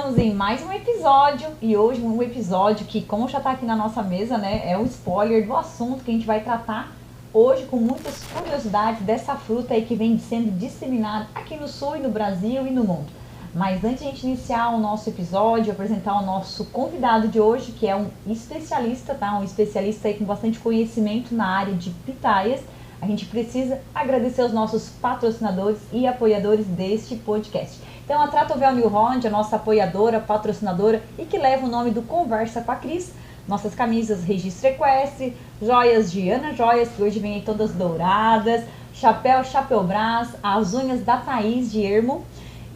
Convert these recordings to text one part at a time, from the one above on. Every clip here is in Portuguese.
Estamos em mais um episódio e hoje um episódio que, como já está aqui na nossa mesa, né, é um spoiler do assunto que a gente vai tratar hoje com muitas curiosidades dessa fruta aí que vem sendo disseminada aqui no Sul e no Brasil e no mundo. Mas antes de a gente iniciar o nosso episódio, apresentar o nosso convidado de hoje, que é um especialista, tá? Um especialista aí com bastante conhecimento na área de pitaias. A gente precisa agradecer os nossos patrocinadores e apoiadores deste podcast. Então, a Tratovel New Holland, a nossa apoiadora, patrocinadora e que leva o nome do Conversa com a Cris. Nossas camisas Registro Equestre, joias de Ana Joias, que hoje vem aí todas douradas, Chapéu Brás, as unhas da Thaís de Ermo.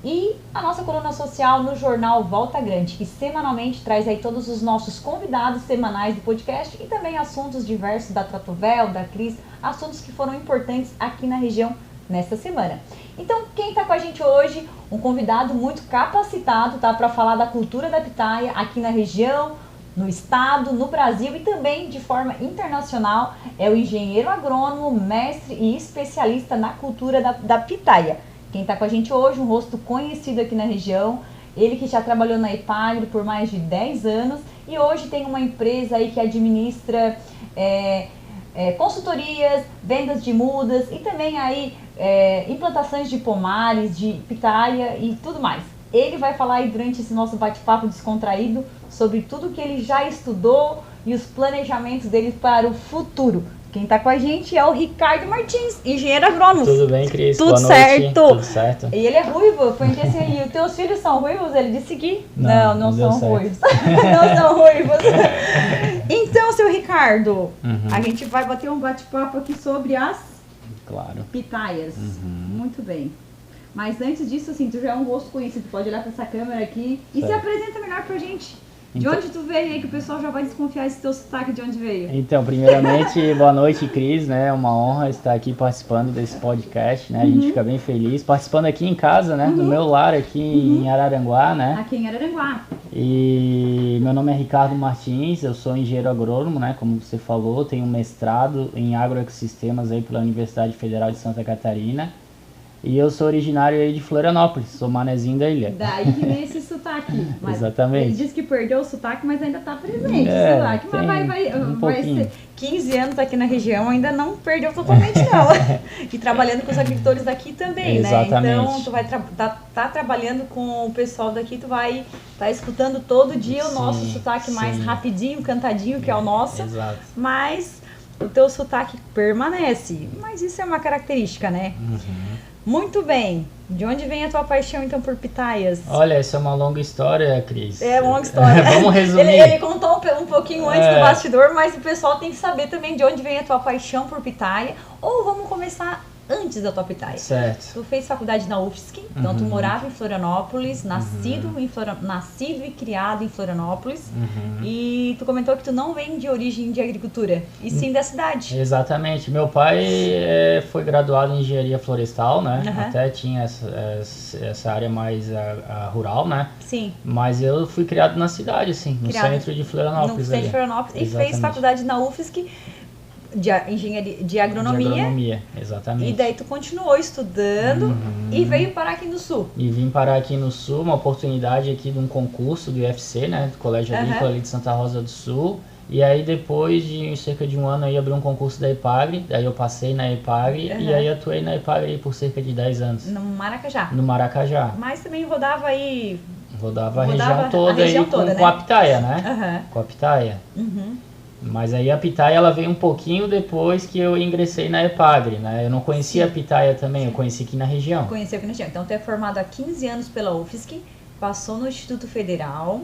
E a nossa coluna social no jornal Volta Grande, que semanalmente traz aí todos os nossos convidados semanais do podcast e também assuntos diversos da Tratovel, da Cris, assuntos que foram importantes aqui na região nesta semana. Então, quem está com a gente hoje, um convidado muito capacitado, tá, para falar da cultura da pitaia aqui na região, no estado, no Brasil e também de forma internacional, é o engenheiro agrônomo, mestre e especialista na cultura da pitaia. Quem está com a gente hoje, um rosto conhecido aqui na região, ele que já trabalhou na Epagre por mais de 10 anos e hoje tem uma empresa aí que administra consultorias, vendas de mudas e também aí implantações de pomares, de pitaia e tudo mais. Ele vai falar aí durante esse nosso bate-papo descontraído sobre tudo que ele já estudou e os planejamentos dele para o futuro. Quem está com a gente é o Ricardo Martins, engenheiro agrônomo. Tudo bem, Cris? Tudo Boa certo. Noite. Tudo certo. E ele é ruivo, eu perguntei assim, os teus filhos são ruivos? Ele disse que não são ruivos. Não são ruivos. Então, seu Ricardo, a gente vai bater um bate-papo aqui sobre as pitaias. Muito bem. Mas antes disso, assim, tu já é um rosto conhecido, pode olhar para essa câmera aqui e se apresenta melhor pra gente. De onde tu veio aí, que o pessoal já vai desconfiar esse teu sotaque de onde veio? Então, primeiramente, boa noite, Cris, né? É uma honra estar aqui participando desse podcast, né? A gente fica bem feliz. Participando aqui em casa, né? No meu lar aqui em Araranguá, né? Aqui em Araranguá. E meu nome é Ricardo Martins, eu sou engenheiro agrônomo, né? Como você falou, tenho um mestrado em agroecossistemas aí pela Universidade Federal de Santa Catarina. E eu sou originário aí de Florianópolis, sou manezinho da ilha. Daí que vem esse sotaque. Mas exatamente. Ele disse que perdeu o sotaque, mas ainda está presente o sotaque. Mas vai ser 15 anos aqui na região, ainda não perdeu totalmente não. E trabalhando com os agricultores daqui também, exatamente. Né? Então tu vai tá trabalhando com o pessoal daqui, tu vai estar escutando todo dia o nosso sotaque mais rapidinho, cantadinho, que é o nosso. Exato. Mas o teu sotaque permanece. Mas isso é uma característica, né? Muito bem. De onde vem a tua paixão, então, por pitaias? Olha, essa é uma longa história, Cris. É uma longa história. Vamos resumir. Ele contou um pouquinho antes do bastidor, mas o pessoal tem que saber também de onde vem a tua paixão por pitaia. Ou vamos começar antes da tua pitaia. Certo. Tu fez faculdade na UFSC, então tu morava em Florianópolis, nascido e criado em Florianópolis. E tu comentou que tu não vem de origem de agricultura, e sim da cidade. Exatamente. Meu pai foi graduado em engenharia florestal, né? Até tinha essa área mais rural, né? Sim. Mas eu fui criado na cidade, assim, no centro de Florianópolis. No centro de Florianópolis. E fez faculdade na UFSC. De engenharia, de agronomia. De agronomia, exatamente. E daí tu continuou estudando e veio parar aqui no Sul. E vim parar aqui no Sul, uma oportunidade aqui de um concurso do IFC, né? Do Colégio Agrícola ali de Santa Rosa do Sul. E aí depois de cerca de um ano aí abriu um concurso da Epagre, daí eu passei na Epagre e aí atuei na Epagre aí por cerca de 10 anos. No Maracajá. No Maracajá. Mas também rodava aí... Rodava a região toda aí com a pitaia, né? Com a pitaia. Mas aí a pitaia ela veio um pouquinho depois que eu ingressei na Epagre, né? Eu não conhecia a pitaia também, eu conheci aqui na região. Conheci aqui na região. Então tu é formado há 15 anos pela UFSC, passou no Instituto Federal,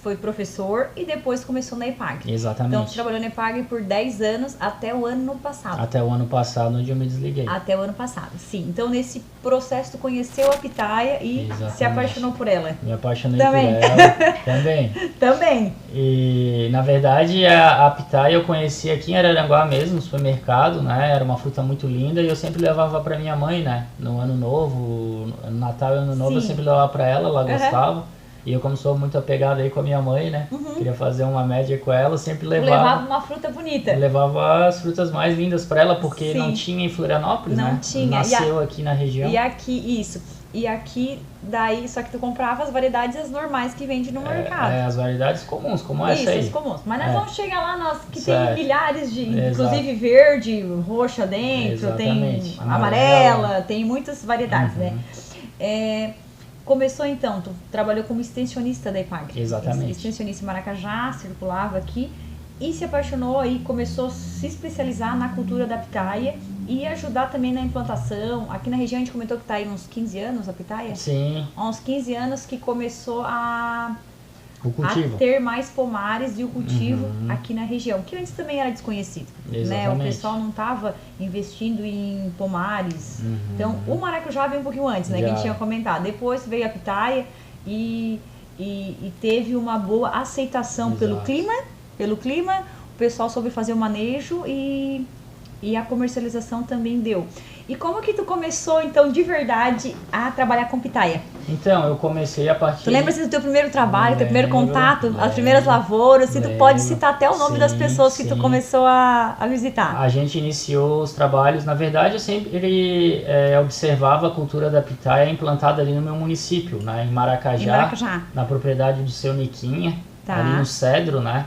foi professor e depois começou na Epagre. Exatamente. Então tu trabalhou na Epagre por 10 anos até o ano passado. Até o ano passado, onde eu me desliguei. Até o ano passado, sim. Então nesse processo tu conheceu a pitaia e se apaixonou por ela. Me apaixonei por ela também. E na verdade a pitaia eu conheci aqui em Araranguá mesmo, no supermercado, né? Era uma fruta muito linda e eu sempre levava para minha mãe, né? No ano novo, no Natal e ano novo, eu sempre levava para ela gostava. E eu, como sou muito apegado aí com a minha mãe, né? Queria fazer uma média com ela, sempre levava uma fruta bonita. Levava as frutas mais lindas para ela, porque não tinha em Florianópolis, né? Não tinha. Nasceu aqui na região. E aqui, isso. E aqui, daí, só que tu comprava as variedades as normais que vende no mercado. As variedades comuns, como essa aí. Isso, as comuns. Mas nós vamos chegar lá, que certo. tem milhares de, inclusive verde, roxa dentro, exatamente. Tem amarela, tem muitas variedades, né? Começou então, tu trabalhou como extensionista da IPAGRE. Exatamente. Extensionista em Maracajá, circulava aqui e se apaixonou e começou a se especializar na cultura da pitaia e ajudar também na implantação. Aqui na região a gente comentou que está aí uns 15 anos a pitaia. Sim. Há uns 15 anos que começou a ter mais pomares e o cultivo aqui na região, que antes também era desconhecido. Né? O pessoal não estava investindo em pomares. Então, o maracujá veio um pouquinho antes, né? Que a gente tinha comentado. Depois veio a pitaia e teve uma boa aceitação pelo clima. O pessoal soube fazer o manejo e a comercialização também deu. E como que tu começou, então, de verdade, a trabalhar com pitaia? Então, eu comecei a partir... Tu lembra-se do teu primeiro trabalho, teu primeiro contato, as primeiras lavouras? Se tu pode citar até o nome das pessoas que tu começou a visitar. A gente iniciou os trabalhos, na verdade, eu sempre observava a cultura da pitaia implantada ali no meu município, né, em Maracajá, na propriedade do seu Niquinha. Ali no Cedro, né?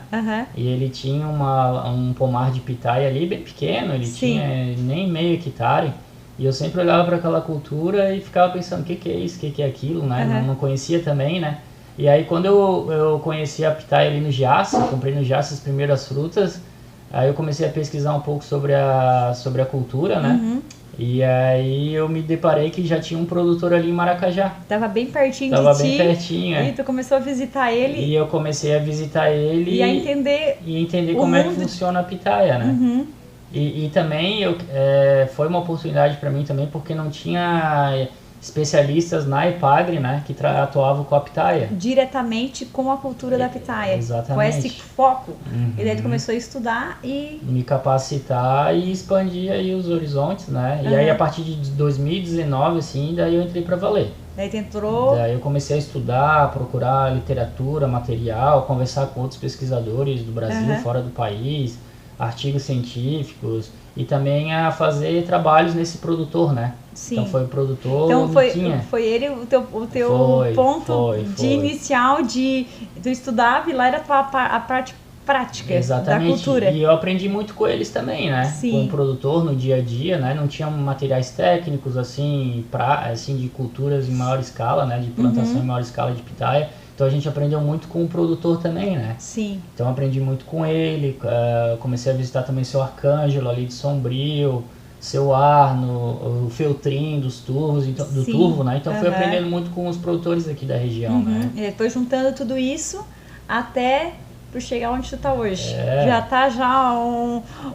E ele tinha um pomar de pitaia ali bem pequeno, ele tinha nem meio hectare. E eu sempre olhava para aquela cultura e ficava pensando, o que é isso, o que é aquilo, né? Não conhecia também, né? E aí quando eu conheci a pitaia ali no Giasse, comprei no Giasse as primeiras frutas, aí eu comecei a pesquisar um pouco sobre a cultura, né? E aí eu me deparei que já tinha um produtor ali em Maracajá. Tava bem pertinho de ti. Tava bem pertinho, E tu começou a visitar ele. E eu comecei a visitar ele. E a entender. E entender como é que funciona a pitaia, né? E também foi uma oportunidade para mim também, porque não tinha especialistas na IPAGRE, né, que atuavam com a pitaia. Diretamente com a cultura da pitaia. Exatamente. Com esse foco. E daí tu começou a estudar e... me capacitar e expandir aí os horizontes, né? E aí a partir de 2019, assim, daí eu entrei para valer. Daí tu entrou... Daí eu comecei a estudar, procurar literatura, material, conversar com outros pesquisadores do Brasil, fora do país, artigos científicos e também a fazer trabalhos nesse produtor, né? Sim. Então foi o produtor. Então foi ele o teu ponto de inicial de tu estudava e lá era a parte prática da cultura. E eu aprendi muito com eles também, né? Sim. Com o produtor no dia a dia, né? Não tinha materiais técnicos assim de culturas em maior escala, né? De plantação em maior escala de pitaia. Então a gente aprendeu muito com o produtor também, né? Sim. Então aprendi muito com ele, comecei a visitar também seu Arcângelo ali de Sombrio, seu Arno, o Feltrin dos Turvos, então, do Turvo, né? Então fui aprendendo muito com os produtores aqui da região, né? E depois juntando tudo isso até tu chegar onde tu tá hoje. Já tá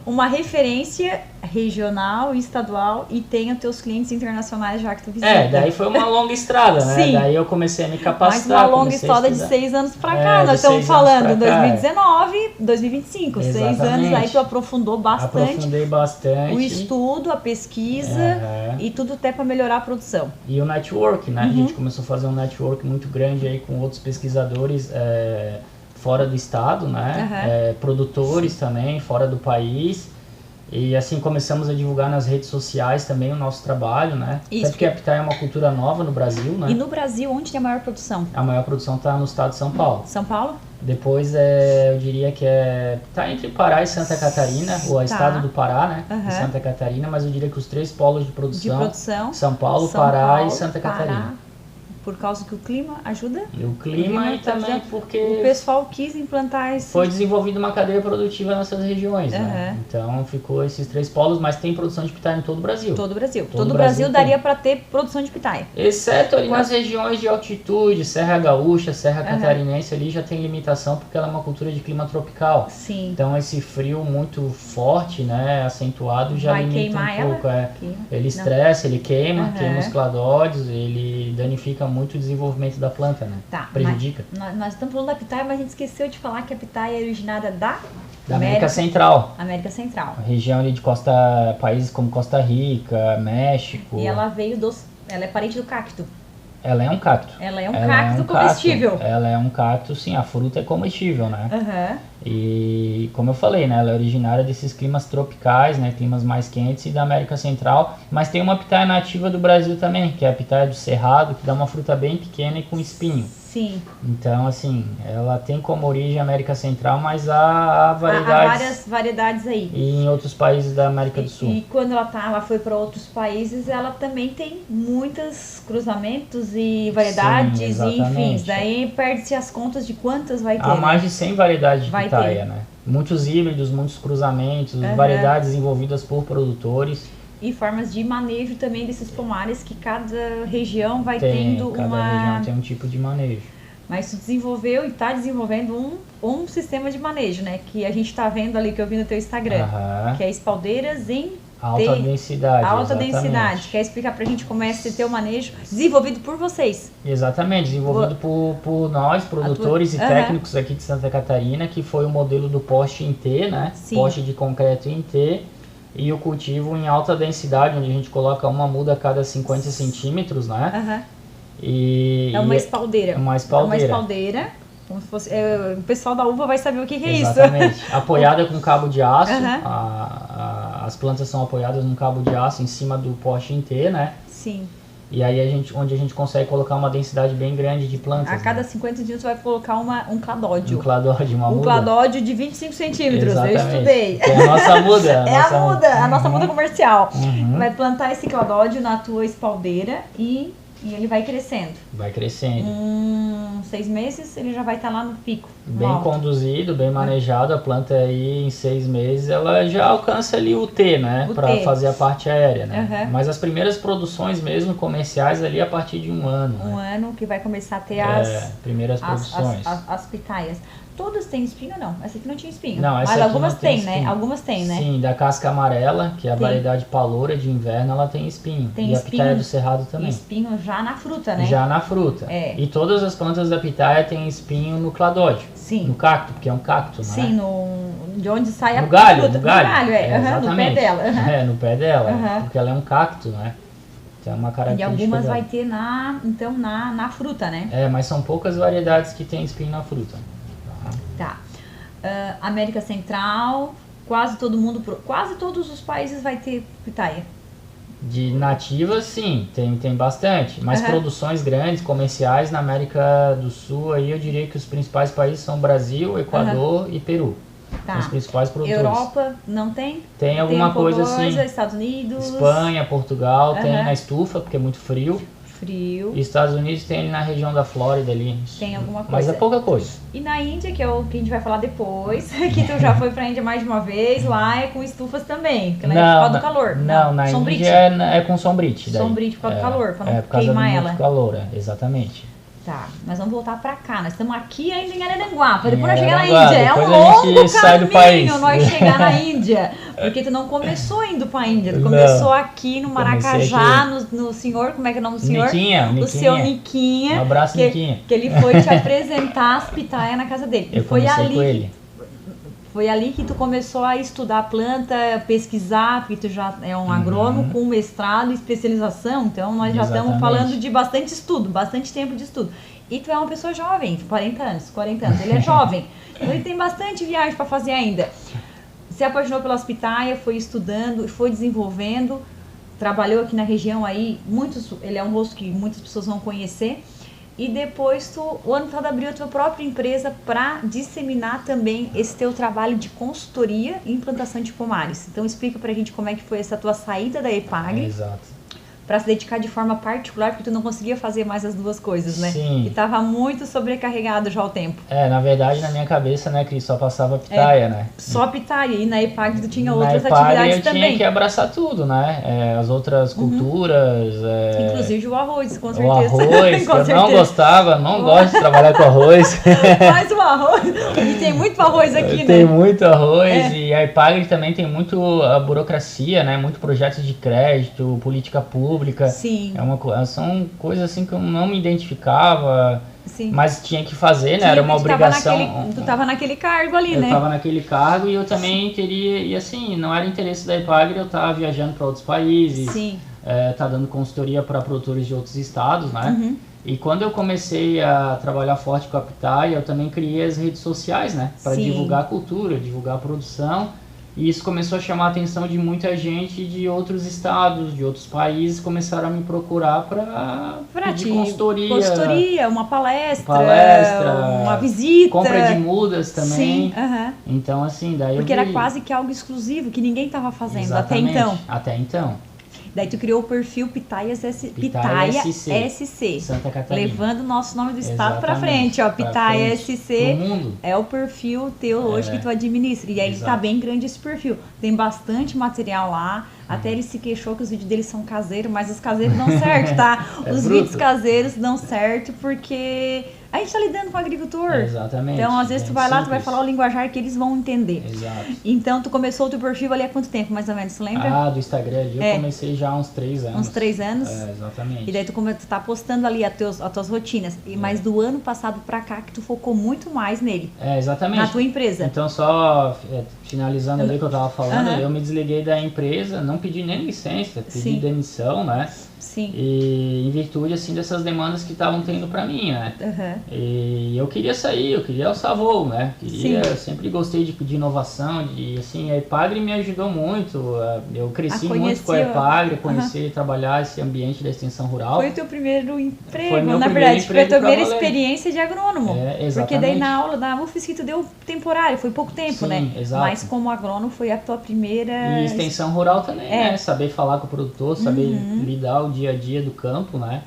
uma referência regional, estadual e tem os teus clientes internacionais já que tu visita. Daí foi uma longa estrada, né? Sim. Daí eu comecei a me capacitar. Mas uma longa história de 6 anos pra cá. Nós estamos falando 2019, 2025. Exatamente. 6 anos aí tu aprofundou bastante. Aprofundei bastante. O estudo, a pesquisa e tudo até para melhorar a produção. E o network, né? A gente começou a fazer um network muito grande aí com outros pesquisadores fora do estado, né? Produtores também, fora do país. E assim começamos a divulgar nas redes sociais também o nosso trabalho, né? Isso. Até porque a pitaia é uma cultura nova no Brasil, né? E no Brasil, onde tem a maior produção? A maior produção está no estado de São Paulo. São Paulo? Depois eu diria que tá entre Pará e Santa Catarina, o estado do Pará, né? E Santa Catarina, mas eu diria que os 3 polos de produção São Paulo, Pará e Santa Catarina. Por causa que o clima ajuda? E o clima e também porque o pessoal quis implantar esse... Foi desenvolvida uma cadeia produtiva nessas regiões, né? Então ficou esses 3 polos, mas tem produção de pitaia em todo o Brasil. Todo o Brasil. Todo o Brasil daria para ter produção de pitaia. Exceto ali nas regiões de altitude, Serra Gaúcha, Serra Catarinense, ali já tem limitação porque ela é uma cultura de clima tropical. Sim. Então esse frio muito forte, né, acentuado, já limita um pouco. Ele estressa, ele queima os cladóides, ele danifica muito o desenvolvimento da planta, né? Prejudica. Nós estamos falando da pitaia, mas a gente esqueceu de falar que a pitaia é originária da América Central. América Central. A região ali de países como Costa Rica, México. E ela veio ela é parente do cacto. Ela é um cacto. Ela é um cacto comestível. Ela é um cacto, sim, a fruta é comestível, né? Uhum. E como eu falei, né, ela é originária desses climas tropicais, né, climas mais quentes e da América Central, mas tem uma pitaia nativa do Brasil também, que é a pitaia do Cerrado, que dá uma fruta bem pequena e com espinho. Sim. Então, assim, ela tem como origem a América Central, mas há variedades. Há várias variedades aí. E em outros países da América do Sul. E quando ela foi para outros países, ela também tem muitos cruzamentos e variedades. Sim, e enfim, daí perde-se as contas de quantas vai ter. Há mais de 100 variedades de pitaia, né? Muitos híbridos, muitos cruzamentos, variedades desenvolvidas por produtores. E formas de manejo também desses pomares, que cada região vai tendo cada região tem um tipo de manejo. Mas tu desenvolveu e está desenvolvendo um sistema de manejo, né? Que a gente está vendo ali, que eu vi no teu Instagram. Que é espaldeiras em alta densidade. Alta densidade. Quer explicar pra gente como é esse teu manejo desenvolvido por vocês? Exatamente, desenvolvido por nós, produtores e técnicos aqui de Santa Catarina, que foi o modelo do poste em T, né? Sim. Poste de concreto em T. E o cultivo em alta densidade, onde a gente coloca uma muda a cada 50 centímetros, né? E é uma espaldeira. Uma espaldeira. É uma espaldeira, como se fosse... o pessoal da uva vai saber o que é isso. Exatamente. Apoiada com cabo de aço. As plantas são apoiadas num cabo de aço em cima do poste em T, né? Sim. E aí onde a gente consegue colocar uma densidade bem grande de plantas. A cada 50 centímetros vai colocar um cladódio. Um cladódio, uma muda. Um cladódio de 25 centímetros, exatamente. Eu estudei. Que é a nossa muda. A nossa muda comercial. Vai plantar esse cladódio na tua espaldeira e ele vai crescendo. Vai crescendo. 6 meses ele já vai estar lá no pico. Bem conduzido, bem manejado, a planta aí em 6 meses ela já alcança ali o T, né? Para fazer a parte aérea, né? Mas as primeiras produções mesmo comerciais ali a partir de 1 ano. Ano que vai começar a ter as primeiras produções. As pitaias. Todas têm espinho ou não? Essa aqui não tinha espinho. Não, essa mas aqui algumas não tem espinho. Né? Algumas tem, né? Sim, da casca amarela, que é a variedade paloura de inverno, ela tem espinho. Tem e espinho, a pitaia do Cerrado também. Espinho já na fruta, né? Já na fruta. E todas as plantas da pitaia têm espinho no cladódio. Sim. No cacto, porque é um cacto, né? Sim, de onde sai a galho, fruta. No galho, no pé dela. No pé dela, porque ela é um cacto, né? Então é uma característica. E algumas dela. vai ter na fruta, né? Mas são poucas variedades que tem espinho na fruta. Tá. América Central, quase todos os países vai ter pitaia. De nativas, sim, tem bastante. Mas produções grandes, comerciais na América do Sul, aí eu diria que os principais países são Brasil, Equador e Peru. Tá. São os principais produtores. Europa não tem? Tem alguma coisa assim. Estados Unidos. Espanha, Portugal, tem na estufa, porque é muito frio. Frio. E Estados Unidos tem ali na região da Flórida ali. Tem alguma coisa. Mas é pouca coisa. E na Índia, que é o que a gente vai falar depois, que tu já foi pra Índia mais de uma vez, lá é com estufas também, porque lá é por causa do calor. Não, na sombrite. Índia é com sombrite. Sombrite por causa do calor, pra não por causa queimar do ela. muito calor, exatamente. Tá, mas vamos voltar pra cá. Nós estamos aqui ainda em Araranguá, pra depois nós chegar na Araranguá, Índia. É um longo caminho nós chegar na Índia. Porque tu não começou indo pra Índia, tu começou aqui no Maracajá, no senhor, como é que é o nome do senhor? Niquinha. O seu Niquinha. Um abraço, Niquinha. Que ele foi te apresentar as pitaias na casa dele. Eu comecei com ele. Foi ali que tu começou a estudar a planta, pesquisar, porque tu já é um agrônomo com mestrado e especialização, então nós já estamos falando de bastante estudo, bastante tempo de estudo. E tu é uma pessoa jovem, 40 anos, ele é jovem, então ele tem bastante viagem para fazer ainda. Se apaixonou pelas pitaias, foi estudando, foi desenvolvendo, trabalhou aqui na região aí, ele é um rosto que muitas pessoas vão conhecer. E depois o ano passado abriu a tua própria empresa para disseminar também esse teu trabalho de consultoria e implantação de pomares. Então explica pra gente como é que foi essa tua saída da EPAGRE. Exato. Para se dedicar de forma particular, porque tu não conseguia fazer mais as duas coisas, né? Sim. E tava muito sobrecarregado já o tempo. Na verdade, na minha cabeça, né, Cris, só passava pitaia, né? Só pitaia. E na EPAGRE tu tinha outras atividades eu também. Tinha que abraçar tudo, né? As outras culturas. Inclusive o arroz, com certeza. O arroz, com eu certeza. Não gostava, não gosto de trabalhar com arroz. Mas o arroz, e tem muito arroz aqui, né? Tem muito arroz e a EPAGRE também tem muito a burocracia, né? Muito projetos de crédito, política pública. Sim. São coisas assim que eu não me identificava, sim. Mas tinha que fazer, né? Era uma obrigação. Tu tava naquele cargo ali, né? Eu tava naquele cargo e eu também teria, e assim, não era interesse da EPAGRE eu estar viajando para outros países, sim. Tá dando consultoria para produtores de outros estados, né? E quando eu comecei a trabalhar forte com a Pitaia, eu também criei as redes sociais, né? Para divulgar a cultura, divulgar a produção. E isso começou a chamar a atenção de muita gente de outros estados, de outros países, começaram a me procurar para pedir consultoria, uma palestra, uma visita. Compra de mudas também. Sim, Então, assim, daí porque era quase que algo exclusivo, que ninguém estava fazendo. Exatamente, até então. Daí tu criou o perfil Pitaia SC, Santa Catarina. Levando o nosso nome do estado para frente, ó, Pitaia SC é o perfil teu hoje que tu administra. E aí ele tá bem grande esse perfil. Tem bastante material lá. Até ele se queixou que os vídeos dele são caseiros, mas os caseiros dão certo, tá? Os vídeos caseiros dão certo porque a gente tá lidando com o agricultor. Exatamente. Então, às vezes tu vai lá, tu vai falar o linguajar que eles vão entender. Exato. Então, tu começou o teu perfil ali há quanto tempo, mais ou menos, você lembra? Do Instagram ali eu comecei já há uns 3 anos. Uns 3 anos? Exatamente. E daí tu tá postando ali as tuas rotinas. Mas do ano passado pra cá que tu focou muito mais nele. Exatamente. Na tua empresa. Então, só finalizando ali o que eu tava falando, eu me desliguei da empresa, não pedi nem licença, pedi demissão, né? Sim. E em virtude, assim, dessas demandas que estavam tendo pra mim, né? E eu queria sair, eu queria alçar voo, né? Eu sempre gostei de inovação, assim, a Epagre me ajudou muito, eu cresci muito com a Epagre, conheci, trabalhar esse ambiente da extensão rural. Foi o teu primeiro emprego, na verdade, foi a tua primeira experiência de agrônomo. Exatamente. Porque daí na aula da UFSC tu deu temporário, foi pouco tempo, né? Exato. Mas como agrônomo foi a tua primeira... E extensão rural também, né? Saber falar com o produtor, saber lidar o dia a dia do campo, né?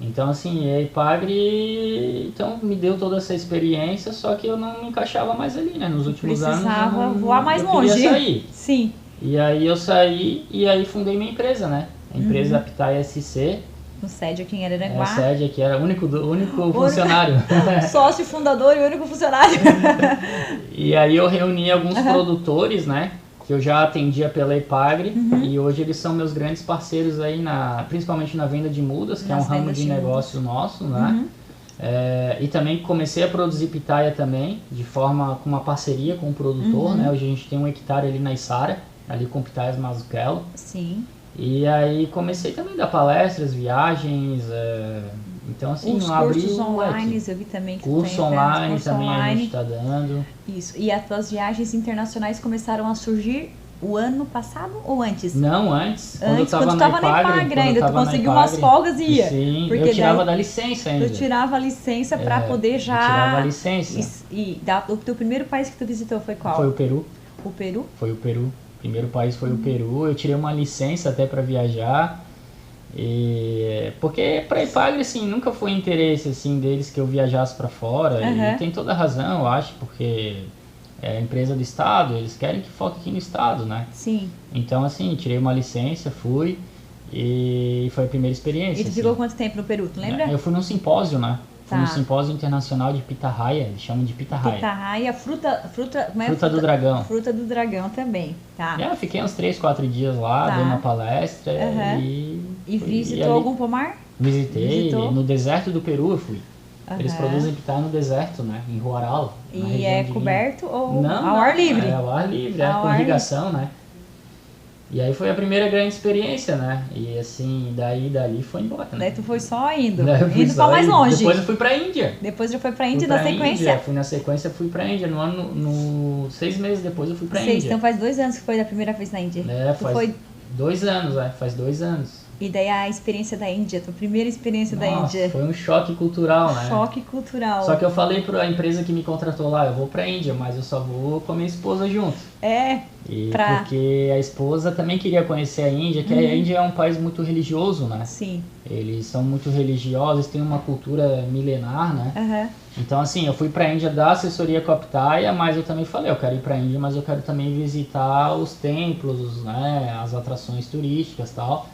Então, assim, a Epagre então, me deu toda essa experiência, só que eu não me encaixava mais ali, né? Nos últimos anos precisava voar mais longe. Eu queria sair. Sim. E aí eu saí e aí fundei minha empresa, né? A empresa Pitaia SC. No sede aqui em Araranguá. Sede aqui, era o único funcionário. Sócio fundador e único funcionário. E aí eu reuni alguns produtores, né? Que eu já atendia pela Epagre e hoje eles são meus grandes parceiros aí, principalmente na venda de mudas, que é um ramo de negócio nosso, né? E também comecei a produzir pitaia também, com uma parceria com o produtor, né? Hoje a gente tem 1 hectare ali na Içara, ali com pitaias Mazzucchello. Sim. E aí comecei também a dar palestras, viagens, então assim, os cursos online, eu vi também que curso online também a gente está dando. Isso, e as tuas viagens internacionais começaram a surgir o ano passado ou antes? Não, antes. Quando eu estava na Epagre ainda, tu conseguiu umas folgas e ia. Sim, porque eu tirava da licença ainda. Tu tirava a licença para poder já... Eu tirava a licença. O teu primeiro país que tu visitou foi qual? Foi o Peru. O Peru? Foi o Peru. O primeiro país foi o Peru. Eu tirei uma licença até para viajar. Porque para Epagre, assim, nunca foi interesse assim, deles que eu viajasse para fora. E tem toda a razão, eu acho, porque... é a empresa do estado, eles querem que foque aqui no estado, né? Sim. Então, assim, tirei uma licença, fui e foi a primeira experiência. E tu ficou quanto tempo no Peru, tu lembra? Eu fui num simpósio, né? Fui num simpósio internacional de Pitahaya, eles chamam de Pitahaya. Pitahaya, fruta do dragão. Fruta do dragão também, tá. Eu fiquei uns 3, 4 dias lá, dei uma palestra e visitou algum pomar? Visitei, no deserto do Peru eu fui. Eles produzem pitaia no deserto, né? Em Huaral. E é coberto ou não, ao ar livre? É ao ar livre, com irrigação, né? E aí foi a primeira grande experiência, né? E assim, dali foi embora, né? Daí tu foi só indo pra mais longe. Depois eu fui pra Índia. Depois já foi pra Índia na sequência? Índia. Fui na sequência, fui pra Índia. 6 meses depois eu fui pra Índia. Então faz 2 anos que foi da primeira vez na Índia. Faz 2 anos, faz 2 anos. E daí a experiência da Índia, tua primeira experiência da Índia. Foi um choque cultural, né? Choque cultural. Só que eu falei pra empresa que me contratou lá, eu vou pra Índia, mas eu só vou com a minha esposa junto. Porque a esposa também queria conhecer a Índia, que a Índia é um país muito religioso, né? Sim. Eles são muito religiosos, têm uma cultura milenar, né? Então, assim, eu fui pra Índia dar assessoria com a pitaia, mas eu também falei, eu quero ir pra Índia, mas eu quero também visitar os templos, né? As atrações turísticas e tal.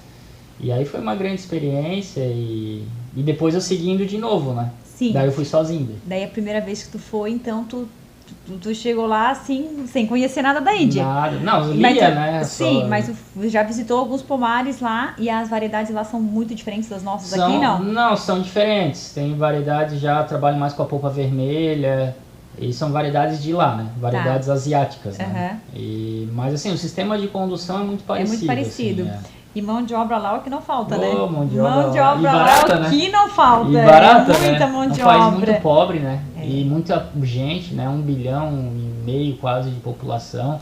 E aí foi uma grande experiência e depois eu segui indo de novo, né? Sim. Daí eu fui sozinho. Daí a primeira vez que tu foi, então tu chegou lá assim, sem conhecer nada da Índia. Nada, não, lia, né? Sim, mas tu já visitou alguns pomares lá e as variedades lá são muito diferentes das nossas aqui, não? Não, são diferentes. Tem variedades, já trabalho mais com a polpa vermelha. E são variedades de lá, né? Variedades asiáticas, né? Mas assim, o sistema de condução é muito parecido. É muito parecido. Assim, E mão de obra lá é o que não falta, né? Mão de obra lá barata, é o que não falta. E barata, muita né? mão de um país obra. muito pobre, né? E muita gente, né? 1,5 bilhão quase de população.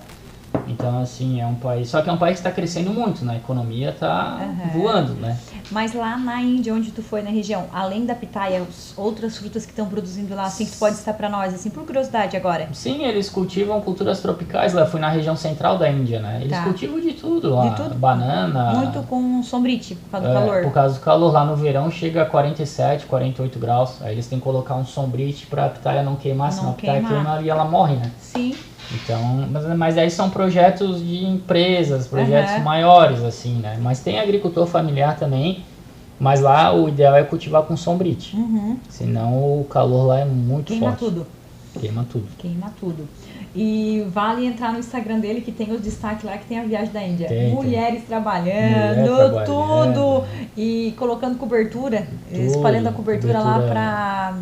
Então, assim, é um país... Só que é um país que está crescendo muito, né? A economia está voando, né? Mas lá na Índia, onde tu foi, na região, além da pitaia, outras frutas que estão produzindo lá, assim, que tu pode estar para nós, assim, por curiosidade agora? Sim, eles cultivam culturas tropicais lá. Eu fui na região central da Índia, né? Eles cultivam de tudo lá. De tudo? Banana... Muito com sombrite, por causa do calor. Por causa do calor. Lá no verão chega a 47, 48 graus. Aí eles têm que colocar um sombrite para a pitaia não queimar, senão a pitaia queima e ela morre, né? Sim. Então, mas aí são projetos de empresas, projetos maiores, assim, né? Mas tem agricultor familiar também, mas lá o ideal é cultivar com sombrite. Senão o calor lá é muito forte. Queima tudo. E vale entrar no Instagram dele, que tem os destaques lá, que tem a viagem da Índia. Mulheres trabalhando, tudo. E colocando cobertura, espalhando a cobertura lá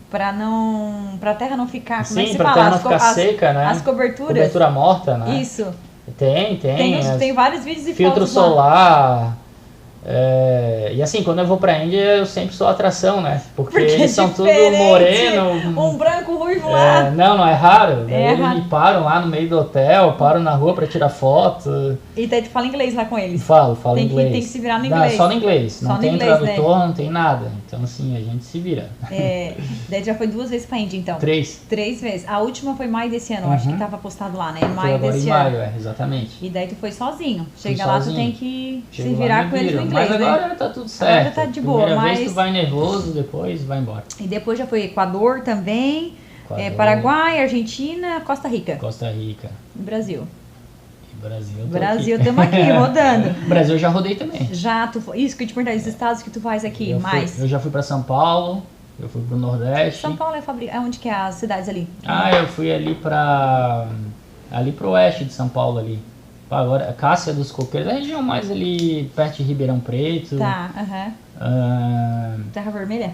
pra terra não ficar, como é que se fala? Pra terra não ficar seca, né? As coberturas. Cobertura morta, né? Isso. Tem vários vídeos e filtro fotos solar. E assim, quando eu vou pra Índia, eu sempre sou atração, né? Porque eles são tudo moreno. Um branco ruivo lá. Não é raro. Eles me param lá no meio do hotel, param na rua pra tirar foto. E daí tu fala inglês lá com eles? Falo inglês. Tem que se virar no inglês. Não, só no inglês. Não tem inglês, tradutor, não tem nada. Então assim, a gente se vira. Daí já foi 2 vezes pra Índia, então? 3. 3 vezes. A última foi maio desse ano, acho que tava postado lá, né? Maio foi desse agora ano. em maio, exatamente. E daí tu foi sozinho. Chega lá, tu tem que se virar com eles no inglês, mas agora tá tudo certo. Agora tá de boa, Primeira vez tu vai nervoso, depois vai embora. E depois já foi Equador também, Paraguai, Argentina, Costa Rica. E Brasil. Brasil, estamos aqui rodando. Brasil eu já rodei também. Isso que eu te perguntei, os estados que tu faz aqui, eu já fui pra São Paulo, eu fui pro Nordeste. São Paulo é onde que é as cidades ali? Eu fui ali pro oeste de São Paulo ali. Agora, Cássia dos Coqueiros, a região mais ali perto de Ribeirão Preto. Terra Vermelha?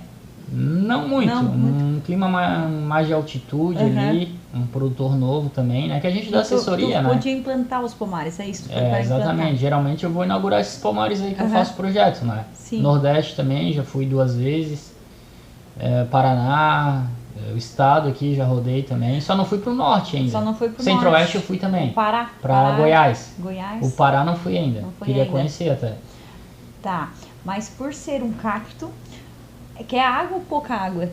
Não muito. Um clima mais de altitude ali, um produtor novo também, né? Que a gente dá assessoria, né? Tu podia implantar os pomares, é isso? Exatamente. Geralmente eu vou inaugurar esses pomares aí que eu faço projeto, né? Sim. Nordeste também, já fui 2 vezes. Paraná, o estado aqui já rodei também. Só não fui pro norte ainda. Centro-Oeste eu fui também. Pará? Pra Goiás. Goiás? O Pará não fui ainda. Queria conhecer até. Tá, mas por ser um cacto, quer água ou pouca água?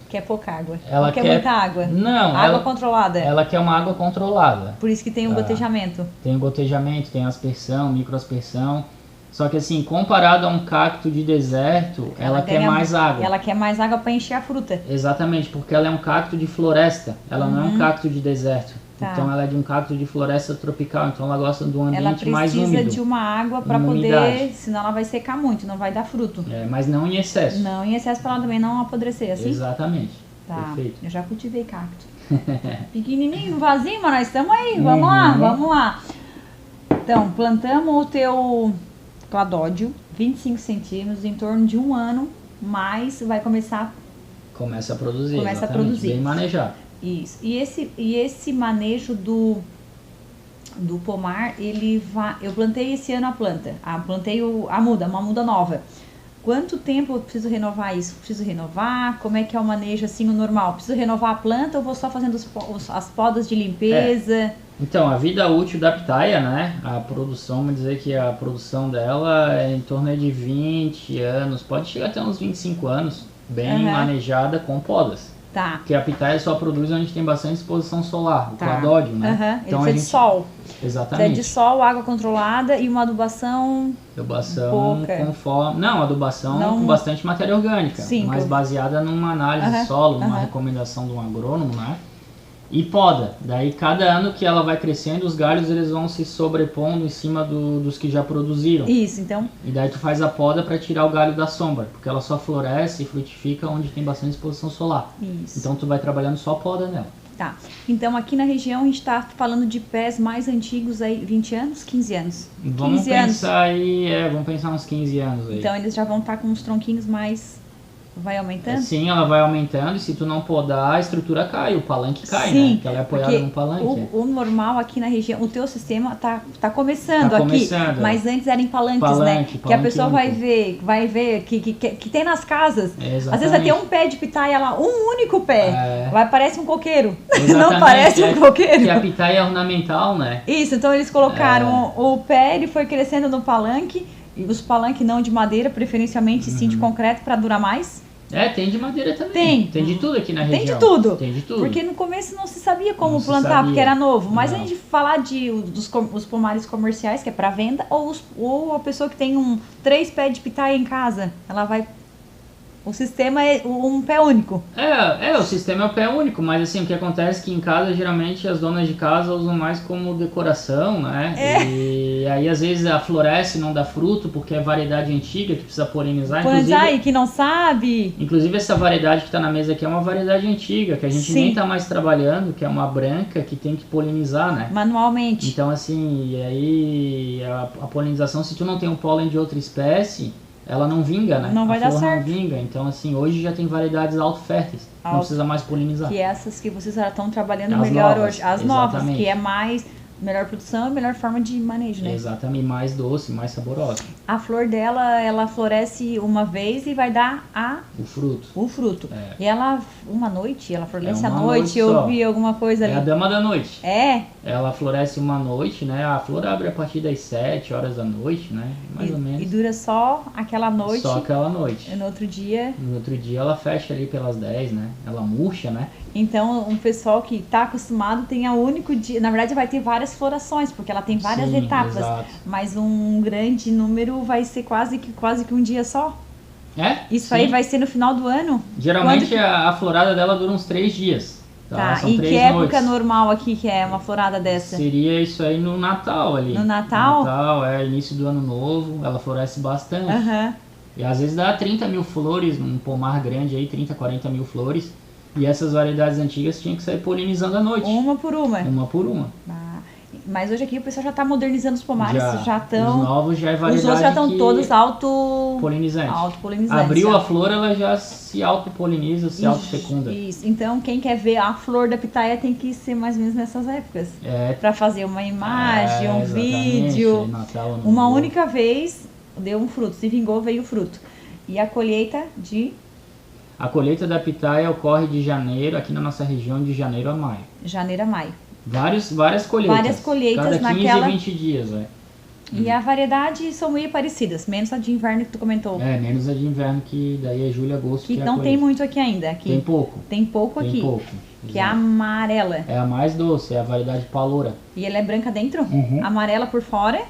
Quer pouca água? Ela quer muita água? Não. Água controlada? Ela quer uma água controlada. Por isso que tem um gotejamento. Tem gotejamento, tem aspersão, microaspersão. Só que assim, comparado a um cacto de deserto, ela quer mais água. Ela quer mais água para encher a fruta. Exatamente, porque ela é um cacto de floresta. Ela não é um cacto de deserto. Então ela é de um cacto de floresta tropical. Então ela gosta de um ambiente mais úmido. Ela precisa de uma água para poder, senão ela vai secar muito, não vai dar fruto. Mas não em excesso. Não em excesso para ela também não apodrecer, assim? Exatamente. Tá. Perfeito. Eu já cultivei cacto. Pequenininho, vazio, mas nós estamos aí. Vamos lá. Então, plantamos o teu cladódio, 25 centímetros, em torno de 1 ano, mas vai começa a produzir. Bem manejado. Isso. E esse manejo do pomar, eu plantei esse ano a planta. Plantei uma muda nova. Quanto tempo eu preciso renovar isso? Preciso renovar? Como é que é o manejo assim, o normal? Preciso renovar a planta ou vou só fazendo as podas de limpeza? Então, a vida útil da pitaia, né? A produção, vamos dizer que a produção dela é em torno de 20 anos, pode chegar até uns 25 anos, bem manejada com podas. Tá. Porque a pitaia só produz onde tem bastante exposição solar, o cladódio, né? Então ele precisa de sol. Exatamente. Precisa de sol, água controlada e uma adubação pouca. Conforme... Não, adubação com bastante matéria orgânica, mas baseada numa análise de solo, numa recomendação de um agrônomo, né? E poda. Daí cada ano que ela vai crescendo, os galhos eles vão se sobrepondo em cima dos que já produziram. Isso, então. E daí tu faz a poda para tirar o galho da sombra, porque ela só floresce e frutifica onde tem bastante exposição solar. Isso. Então tu vai trabalhando só poda nela. Tá. Então aqui na região a gente está falando de pés mais antigos aí, 20 anos, 15 anos? Vamos pensar uns 15 anos aí. Então eles já vão estar com uns tronquinhos mais vai aumentando? Sim, ela vai aumentando e se tu não podar, a estrutura cai, o palanque cai, sim, né? Porque ela é apoiada no palanque. O normal aqui na região, o teu sistema tá começando aqui, mas antes era em palanques, né? Que a pessoa vai ver que tem nas casas. Exatamente. Às vezes vai ter um pé de pitaia lá, um único pé. Parece um coqueiro. Não parece um coqueiro. Que a pitaia é ornamental, né? Isso, então eles colocaram o pé, ele foi crescendo no palanque. E os palanques não de madeira, preferencialmente sim de concreto para durar mais. Tem de madeira também. Tem de tudo aqui na região. Tem de tudo. Tem de tudo. Porque no começo não se sabia como plantar, porque era novo. Mas a gente falar dos pomares comerciais, que é para venda, ou a pessoa que tem 3 pés de pitaia em casa, ela vai... O sistema é um pé único. O sistema é o pé único, mas assim, o que acontece é que em casa, geralmente, as donas de casa usam mais como decoração, né? E aí, às vezes, floresce e não dá fruto, porque é variedade antiga que precisa polinizar. E que não sabe. Inclusive, essa variedade que está na mesa aqui é uma variedade antiga, que a gente nem está mais trabalhando, que é uma branca que tem que polinizar, né? Manualmente. Então, assim, e aí a polinização, se tu não tem um pólen de outra espécie... ela não vinga, né? Não vai dar certo. Não vinga. Então, assim, hoje já tem variedades auto-férteis. Não precisa mais polinizar. Que essas que vocês já estão trabalhando melhor hoje. As novas, que é melhor produção e melhor forma de manejo, né? Exatamente. Mais doce, mais saborosa. A flor dela, ela floresce uma vez e vai dar o fruto. E ela, uma noite, ela floresce à noite. Eu vi alguma coisa ali. É a dama da noite. É? Ela floresce uma noite, né? A flor abre a partir das 7 horas da noite, né? Mais ou menos. E dura só aquela noite. Só aquela noite. E no outro dia... No outro dia ela fecha ali pelas 10, né? Ela murcha, né? Então, um pessoal que está acostumado tem o único dia... Na verdade, vai ter várias florações, porque ela tem várias etapas. Exato. Mas um grande número vai ser quase que um dia só. Isso aí vai ser no final do ano? Geralmente a florada dela dura uns 3 dias. Tá, e que época normal aqui que é uma florada dessa? Seria isso aí no Natal ali. No Natal? No Natal, início do ano novo, ela floresce bastante. E às vezes dá 30 mil flores, num pomar grande aí, 30, 40 mil flores. E essas variedades antigas tinham que sair polinizando à noite. Uma por uma? Uma por uma. Mas hoje aqui o pessoal já está modernizando os pomares, já estão... Os novos já é variedade. Os outros já estão todos autopolinizantes. Abriu a flor, ela já se autopoliniza, se autofecunda. Isso. Então quem quer ver a flor da pitaia tem que ser mais ou menos nessas épocas. Para fazer uma imagem, um vídeo. Natal, uma única vez deu um fruto, se vingou, veio o fruto. E a colheita de... A colheita da pitaia ocorre de janeiro, aqui na nossa região, de janeiro a maio. Janeiro a maio. Várias colheitas. Várias colheitas cada 15 naquela... 20 dias, E a variedade são meio parecidas, menos a de inverno que tu comentou. Menos a de inverno, que daí é julho, agosto. Que não tem muito aqui ainda. Tem pouco. Tem pouco aqui. Que é a amarela. É a mais doce, é a variedade paloura. E ela é branca dentro? Amarela por fora?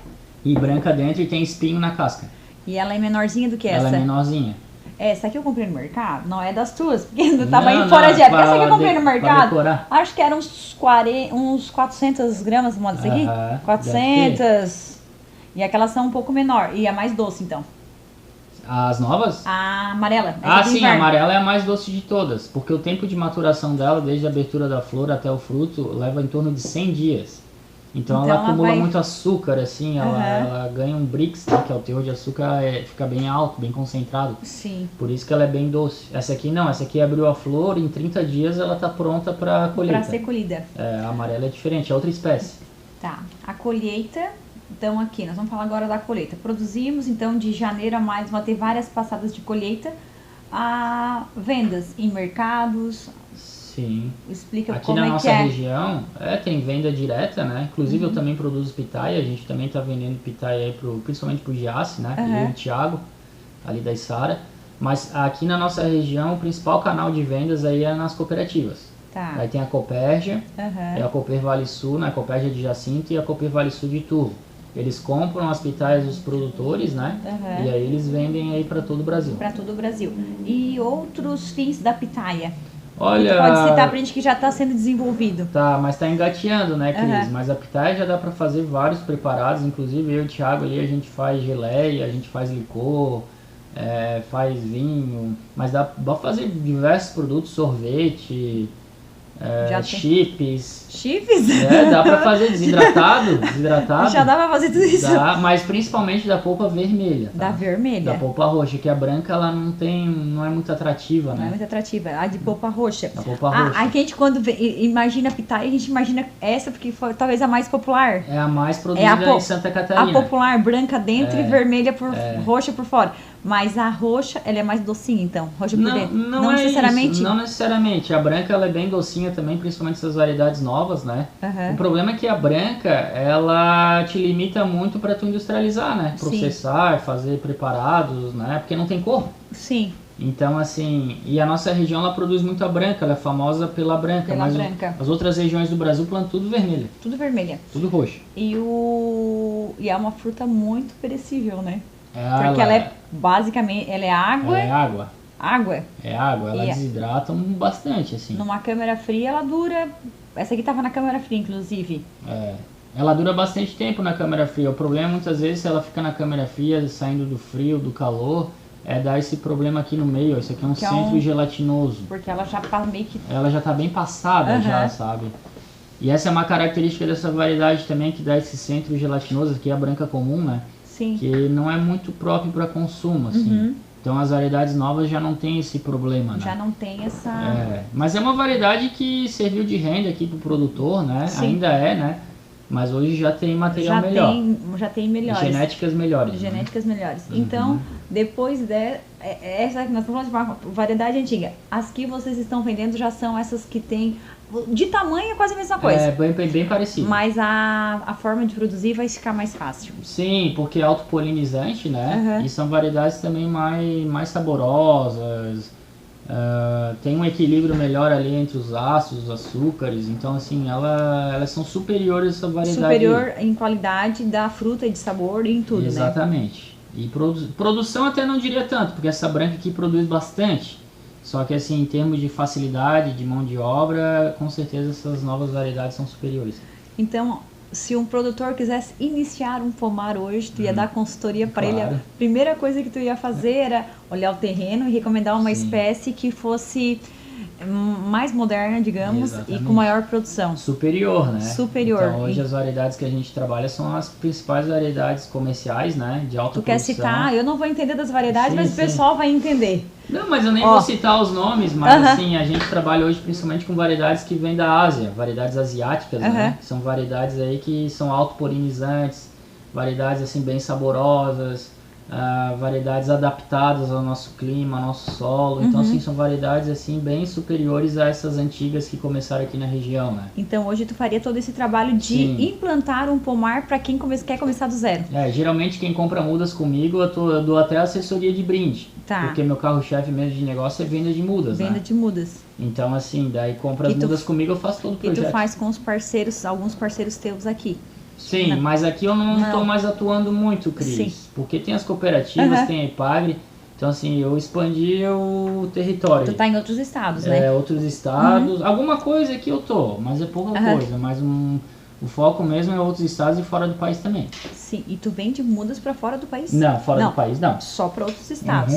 E branca dentro e tem espinho na casca. E ela é menorzinha do que essa? Ela é menorzinha. Essa aqui eu comprei no mercado, não é das tuas, porque do tamanho fora de época. Essa aqui eu comprei no mercado, acho que era uns 400 gramas, modo isso aqui? 400. E aquelas são um pouco menor, e é mais doce então. As novas? A amarela. Sim, a amarela é a mais doce de todas, porque o tempo de maturação dela, desde a abertura da flor até o fruto, leva em torno de 100 dias. Então ela acumula muito açúcar, assim, ela ganha um Brix, né, que é o teor de açúcar, fica bem alto, bem concentrado. Sim. Por isso que ela é bem doce. Essa aqui não, essa aqui abriu a flor, em 30 dias ela tá pronta para colheita. Para ser colhida. A amarela é diferente, é outra espécie. Tá, a colheita, então aqui, nós vamos falar agora da colheita. Produzimos, então, de janeiro a maio, vão ter várias passadas de colheita, a vendas em mercados... Sim. Explica aqui como na é nossa que é. região tem venda direta, né? Inclusive eu também produzo pitaia, a gente também está vendendo pitaia aí principalmente pro Giasse, né? E o Thiago, ali da Isara. Mas aqui na nossa região o principal canal de vendas aí é nas cooperativas. Tá. Aí tem a Copérgia, é a Cooper Vale Sul, né? A Copérgia de Jacinto e a Cooper Vale Sul de Turvo. Eles compram as pitaias dos produtores, né? E aí eles vendem aí para todo o Brasil. Para todo o Brasil. E outros fins da pitaia? Olha, pode citar pra gente que já está sendo desenvolvido. Tá, mas tá engateando, né, Cris? Mas a pitaia já dá para fazer vários preparados, inclusive eu e o Thiago ali, a gente faz geleia, a gente faz licor, faz vinho, mas dá pra fazer diversos produtos, sorvete, chips. Chips? Dá pra fazer desidratado. Já dá pra fazer tudo isso. Dá, mas principalmente da polpa vermelha. Tá? Da vermelha? Da polpa roxa, que a branca ela não é muito atrativa, né? Não é muito atrativa, a de polpa roxa. A polpa roxa. A gente quando imagina pitaia, a gente imagina essa porque foi talvez a mais popular. É a mais produzida em Santa Catarina. A popular, branca dentro e vermelha roxa por fora. Mas a roxa, ela é mais docinha, então? Roxa por dentro? Não necessariamente? Isso, não necessariamente. A branca, ela é bem docinha também, principalmente essas variedades novas, né? O problema é que a branca, ela te limita muito para tu industrializar, né? Processar, fazer preparados, né? Porque não tem cor. Sim. Então, assim, e a nossa região, ela produz muito a branca, ela é famosa pela branca. Mas as outras regiões do Brasil plantam tudo vermelha. Tudo vermelha. Tudo roxo. E é uma fruta muito perecível, né? Porque ela é basicamente, ela é água. Ela é água. Água? É água, ela desidrata bastante, assim. Numa câmara fria ela dura, essa aqui tava na câmara fria, inclusive. Ela dura bastante tempo na câmara fria. O problema muitas vezes, se ela fica na câmara fria, saindo do frio, do calor, dar esse problema aqui no meio. Isso aqui é um centro gelatinoso. Porque ela já tá meio que... Ela já tá bem passada, já, sabe? E essa é uma característica dessa variedade também, que dá esse centro gelatinoso, que é a branca comum, né? Sim. Que não é muito próprio para consumo, assim. Então as variedades novas já não tem esse problema, né? Já não tem essa... Mas é uma variedade que serviu de renda aqui pro produtor, né? Sim. Ainda é, né? Mas hoje já tem material melhor. Já tem melhores. Genéticas melhores. Genéticas melhores. Então, depois essa que nós estamos falando de uma variedade antiga. As que vocês estão vendendo já são essas que tem... De tamanho é quase a mesma coisa. Bem parecido. Mas a forma de produzir vai ficar mais fácil. Sim, porque é autopolinizante, né? E são variedades também mais saborosas. Tem um equilíbrio melhor ali entre os ácidos, os açúcares. Então, assim, elas são superiores a essa variedade. Superior em qualidade da fruta e de sabor e em tudo, Exatamente. E produção até não diria tanto, porque essa branca aqui produz bastante. Só que assim, em termos de facilidade, de mão de obra, com certeza essas novas variedades são superiores. Então, se um produtor quisesse iniciar um pomar hoje, tu ia dar consultoria para ele. A primeira coisa que tu ia fazer era olhar o terreno e recomendar uma espécie que fosse mais moderna, digamos, e com maior produção. Superior, né? Superior. Então hoje as variedades que a gente trabalha são as principais variedades comerciais, né? De alta produção. Tu quer citar? Eu não vou entender das variedades, mas o pessoal vai entender. Não, mas eu nem vou citar os nomes, mas assim, a gente trabalha hoje principalmente com variedades que vêm da Ásia, variedades asiáticas, né? São variedades aí que são autopolinizantes, variedades assim bem saborosas, variedades adaptadas ao nosso clima, ao nosso solo. Então, assim, são variedades assim bem superiores a essas antigas que começaram aqui na região, né? Então, hoje tu faria todo esse trabalho de implantar um pomar para quem quer começar do zero. Geralmente quem compra mudas comigo, eu dou até assessoria de brinde. Tá. Porque meu carro-chefe mesmo de negócio é venda de mudas, Venda de mudas. Então, assim, daí compra as mudas comigo, eu faço todo o projeto. E tu faz com os parceiros, alguns parceiros teus aqui. Sim, mas aqui eu não estou mais atuando muito, Cris. Porque tem as cooperativas, tem a Ipagre. Então, assim, eu expandi o território. Tu tá em outros estados, né? Outros estados. Alguma coisa aqui eu tô, mas é pouca coisa. Mas o foco mesmo é outros estados e fora do país também. Sim, e tu vende mudas para fora do país? Não, fora do país não. Só para outros estados.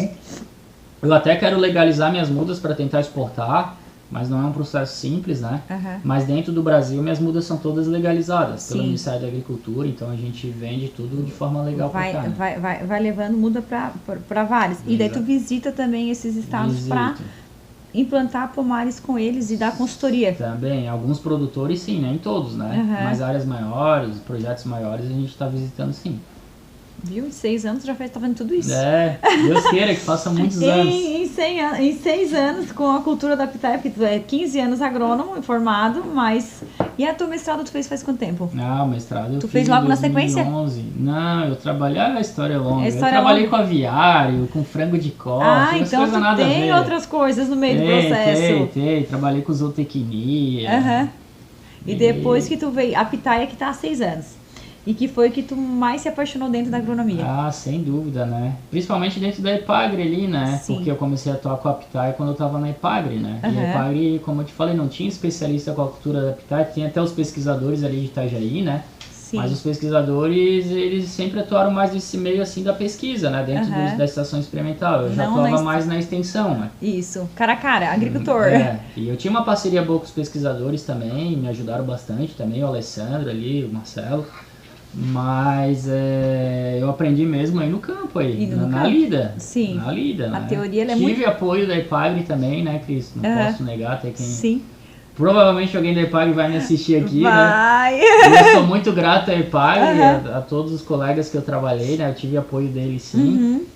Eu até quero legalizar minhas mudas para tentar exportar. Mas não é um processo simples, né? Mas dentro do Brasil, minhas mudas são todas legalizadas pelo Ministério da Agricultura, então a gente vende tudo de forma legal para cá. Né? Vai levando muda para vários. E daí tu visita também esses estados para implantar pomares com eles e dar consultoria. Também, alguns produtores sim, nem todos, né? Mas áreas maiores, projetos maiores, a gente está visitando sim. Viu? Em 6 anos já tá fazendo tudo isso. Deus queira que faça muitos anos. Em 6 anos com a cultura da pitaia, porque tu é 15 anos agrônomo, formado, mas... E a tua mestrado tu fez faz quanto tempo? O mestrado tu fez logo 2011. Na sequência? Não, eu trabalhei... a história é longa. Eu trabalhei com aviário, com frango de corte, então tu tem outras coisas no meio do processo. Tem. Trabalhei com zootecnia. E depois que tu veio... A pitaia que tá há 6 anos. E que foi que tu mais se apaixonou dentro da agronomia? Sem dúvida, né? Principalmente dentro da Ipagre ali, né? Sim. Porque eu comecei a atuar com a pitaia quando eu estava na Ipagre, né? E a Ipagre, como eu te falei, não tinha especialista com a cultura da pitaia, tinha até os pesquisadores ali de Itajaí, né? Mas os pesquisadores, eles sempre atuaram mais nesse meio assim da pesquisa, né? Dentro da estação experimental. Eu já atuava mais na extensão, né? Isso, cara a cara, agricultor. E eu tinha uma parceria boa com os pesquisadores também, me ajudaram bastante também, o Alessandro ali, o Marcelo. Mas eu aprendi mesmo aí no campo, aí, na lida. Sim. Na lida, a né? teoria ela é Tive apoio da EPAGRE também, né, Cris? Não posso negar, até quem... Sim. Provavelmente alguém da EPAGRE vai me assistir aqui, vai. Né? E eu sou muito grato à EPAGRE, a todos os colegas que eu trabalhei, né? Eu tive apoio deles, sim.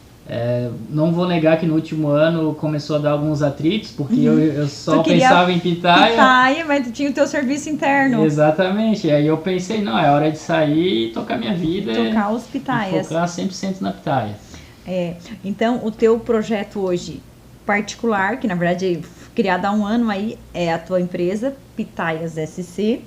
Não vou negar que no último ano começou a dar alguns atritos, porque eu só pensava em pitaia. Mas tu tinha o teu serviço interno. Exatamente, aí eu pensei, não, é hora de sair e tocar minha vida. Tocar os pitaias. Focar 100% na pitaia. Então, o teu projeto hoje particular, que na verdade é criado há um ano aí, é a tua empresa, Pitaias SC,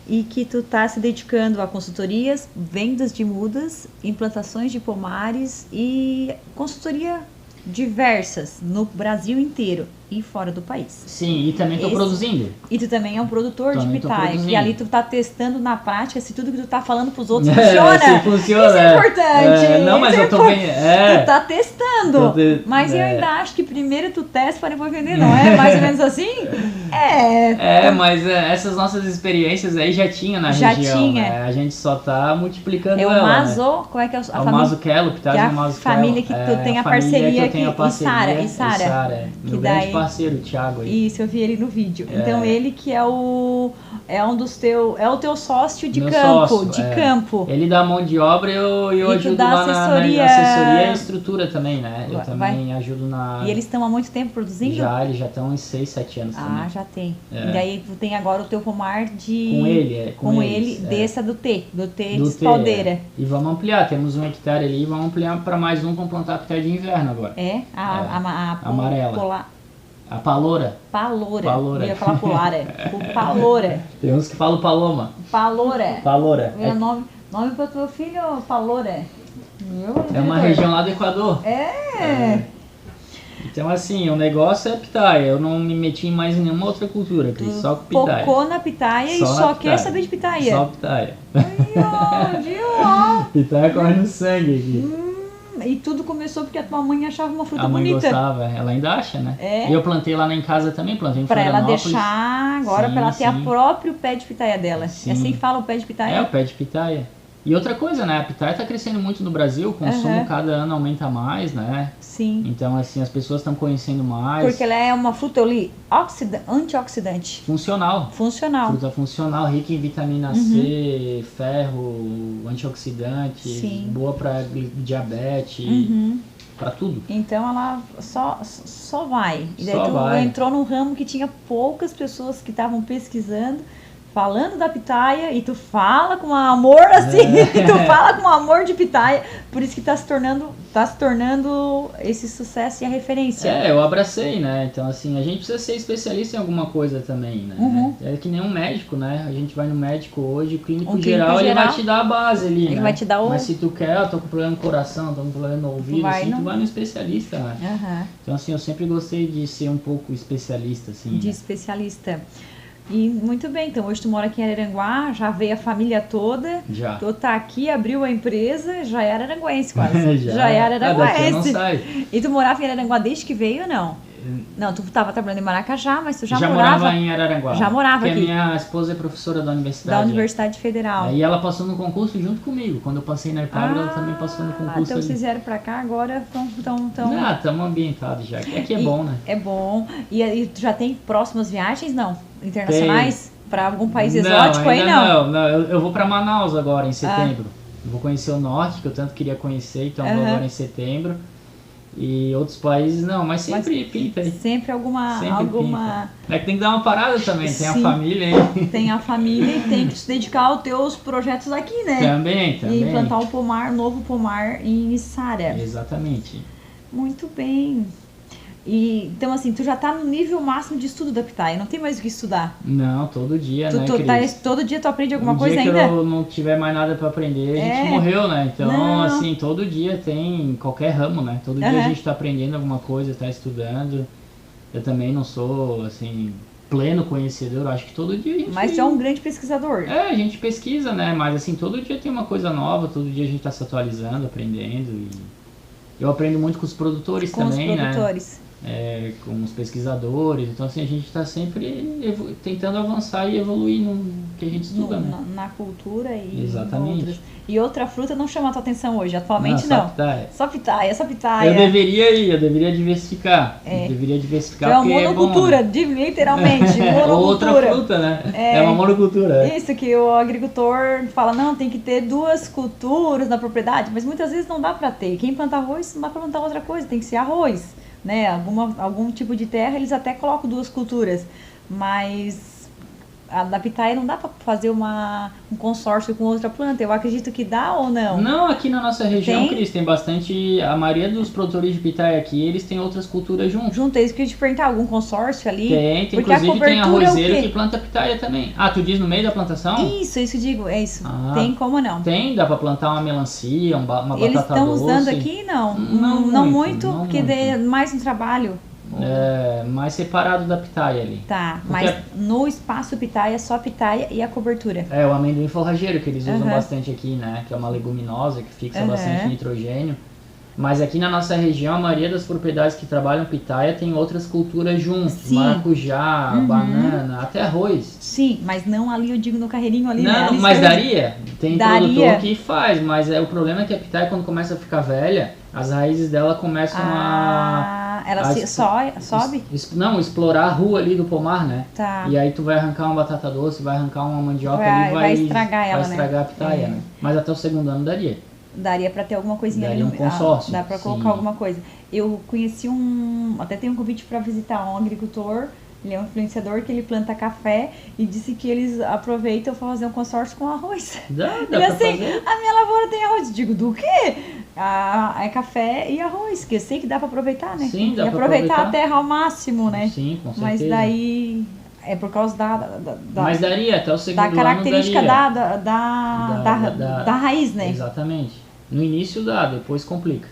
e que tu tá se dedicando a consultorias, vendas de mudas, implantações de pomares e consultoria diversas no Brasil inteiro e fora do país. Sim, e também tô produzindo. E tu também é um produtor de pitaia, e ali tu tá testando na prática se tudo que tu tá falando pros outros funciona. Se funciona. Isso é importante. Não, mas eu tô bem... Tu tá testando. Mas eu ainda acho que primeiro tu testa para depois vender, não é? Mais ou menos assim? Mas essas nossas experiências aí já tinha na região. Né? A gente só tá multiplicando ela. Como é que é a família? O Mazzucchello, Pitaias do Mazzucchello. A família que tu tem a parceria aqui. E Sara. Meu grande parceiro, o Thiago aí. Isso, eu vi ele no vídeo. Então ele que é o teu sócio de campo. Ele dá mão de obra e eu ajudo lá na assessoria e a estrutura também, né? Eu também ajudo na... E eles estão há muito tempo produzindo? Eles já estão uns 6, 7 anos também. Já tem. E daí tu tem agora o teu pomar de... Com ele, dessa do T de espaldeira. E vamos ampliar, temos 1 hectare ali e vamos ampliar para mais um com plantar pitaia de inverno agora. A amarela. A paloura. Paloura. Eu ia falar polara. Paloura. Tem uns que falam paloma. Paloura. É nome para o teu filho, Paloura? É uma região lá do Equador. Então assim, o negócio é pitaia. Eu não me meti em mais nenhuma outra cultura, Cris. Só com pitaia. Focou na pitaia e só quer saber de pitaia. Só pitaia. Pitaia corre no sangue aqui. E tudo começou porque a tua mãe achava uma fruta bonita. A mãe gostava, ela ainda acha, né? E eu plantei lá em casa também, plantei em Florianópolis. Pra ela deixar agora, pra ela ter o próprio pé de pitaia dela. Sim. É assim que fala o pé de pitaia? O pé de pitaia. E outra coisa, né? A pitaia tá crescendo muito no Brasil, o consumo cada ano aumenta mais, né? Sim. Então, assim, as pessoas estão conhecendo mais. Porque ela é uma fruta, eu li, antioxidante. Funcional. Fruta funcional, rica em vitamina C, ferro, antioxidante, boa para diabetes, para tudo. Então ela só vai. E daí tu entrou num ramo que tinha poucas pessoas que estavam pesquisando, falando da pitaia, e tu fala com amor assim, tu fala com amor de pitaia, por isso que tá se tornando esse sucesso e a referência. Eu abracei, né? Então assim, a gente precisa ser especialista em alguma coisa também, né? É que nem um médico, né? A gente vai no médico hoje, o clínico geral, ele vai te dar a base ali, ele né? vai te dar Mas se tu quer, tô com problema no coração, tô com problema no ouvido, tu vai no especialista, né? Então assim, eu sempre gostei de ser um pouco especialista, assim. Especialista. E muito bem, então hoje tu mora aqui em Araranguá, já veio a família toda. Já. Tu tá aqui, abriu a empresa, já é araranguense quase. já é araranguense. Não sai. E tu morava em Araranguá desde que veio ou não? Não, tu estava trabalhando em Maracajá, mas tu já morava em Araranguá. Já morava aqui. Porque a minha esposa é professora da universidade. Da Universidade Federal. E ela passou no concurso junto comigo. Quando eu passei na EPAGRE, ela também passou no concurso. Então vocês vieram pra cá, agora estão... estamos ambientados já. Aqui é bom, né? É bom. E tu já tem próximas viagens, não? Internacionais? Para algum país exótico aí, não? Não, eu vou para Manaus agora, em setembro. Vou conhecer o norte, que eu tanto queria conhecer, então vou agora em setembro. E outros países não, mas sempre pinta aí. Sempre alguma... Pinta. É que tem que dar uma parada também, tem a família aí. Tem a família e tem que se dedicar aos teus projetos aqui, né? Também. E implantar um novo pomar em Içara. Exatamente. Muito bem. E, então assim, tu já tá no nível máximo de estudo da pitaia, não tem mais o que estudar. Não, todo dia, né, Cris? Todo dia tu aprende alguma coisa ainda? ainda? Se eu não tiver mais nada pra aprender, a gente morreu, né? Então, assim, todo dia tem qualquer ramo, né? Todo dia a gente tá aprendendo alguma coisa, tá estudando. Eu também não sou, assim, pleno conhecedor, eu acho que todo dia a gente... Mas é um grande pesquisador. A gente pesquisa, né? Mas assim, todo dia tem uma coisa nova, todo dia a gente tá se atualizando, aprendendo. E eu aprendo muito com os produtores também, né? Com os pesquisadores, então assim, a gente está sempre tentando avançar e evoluir no que a gente estuda, né? Na cultura e exatamente. Outras. E outra fruta não chama a tua atenção hoje, atualmente não. Só pitaia. Eu deveria diversificar. Deveria diversificar é uma monocultura, é bom, né? Literalmente, monocultura. Outra fruta, né? É uma monocultura. Isso, que o agricultor fala, não, tem que ter 2 culturas na propriedade, mas muitas vezes não dá para ter. Quem planta arroz não dá para plantar outra coisa, tem que ser arroz. Né, algum tipo de terra eles até colocam 2 culturas, mas a da pitaia não dá para fazer um consórcio com outra planta. Eu acredito que dá ou não? Não, aqui na nossa região, Cris, tem bastante. A maioria dos produtores de pitaia aqui, eles têm outras culturas junto. É isso que eu ia te perguntar, algum consórcio ali? Tem inclusive tem arrozeiro que planta pitaia também. Ah, tu diz no meio da plantação? Isso que eu digo, é isso. Tem como não? Tem, dá para plantar uma melancia, uma batata doce. Eles estão usando aqui? Não muito, porque é mais um trabalho. Mais separado da pitaia ali. Tá, porque mas no espaço pitaia, só pitaia e a cobertura. O amendoim forrageiro que eles usam bastante aqui, né? Que é uma leguminosa que fixa bastante nitrogênio. Mas aqui na nossa região, a maioria das propriedades que trabalham pitaia tem outras culturas juntos. Sim. Maracujá, banana, até arroz. Sim, mas não ali, eu digo no carreirinho ali. Não, ali mas daria. Tem produtor que faz, mas o problema é que a pitaia, quando começa a ficar velha, as raízes dela começam sobe? Explorar a rua ali do pomar, né? Tá. E aí tu vai arrancar uma batata doce, vai arrancar uma mandioca ali, vai estragar ela, vai estragar a pitaia, né? Mas até o segundo ano daria. Daria para ter alguma coisinha ali. Um consórcio. Dá para colocar alguma coisa. Eu conheci até tem um convite para visitar um agricultor, ele é um influenciador que ele planta café e disse que eles aproveitam para fazer um consórcio com arroz. Dá ele assim, fazer. A minha lavoura tem arroz. Eu digo, do quê? É café e arroz, que eu sei que dá para aproveitar, né? Sim, dá para aproveitar a terra ao máximo, né? Sim, com certeza. Mas daí... É por causa mas daria, até o segundo ano característica da raiz, né? Exatamente. No início dá, depois complica.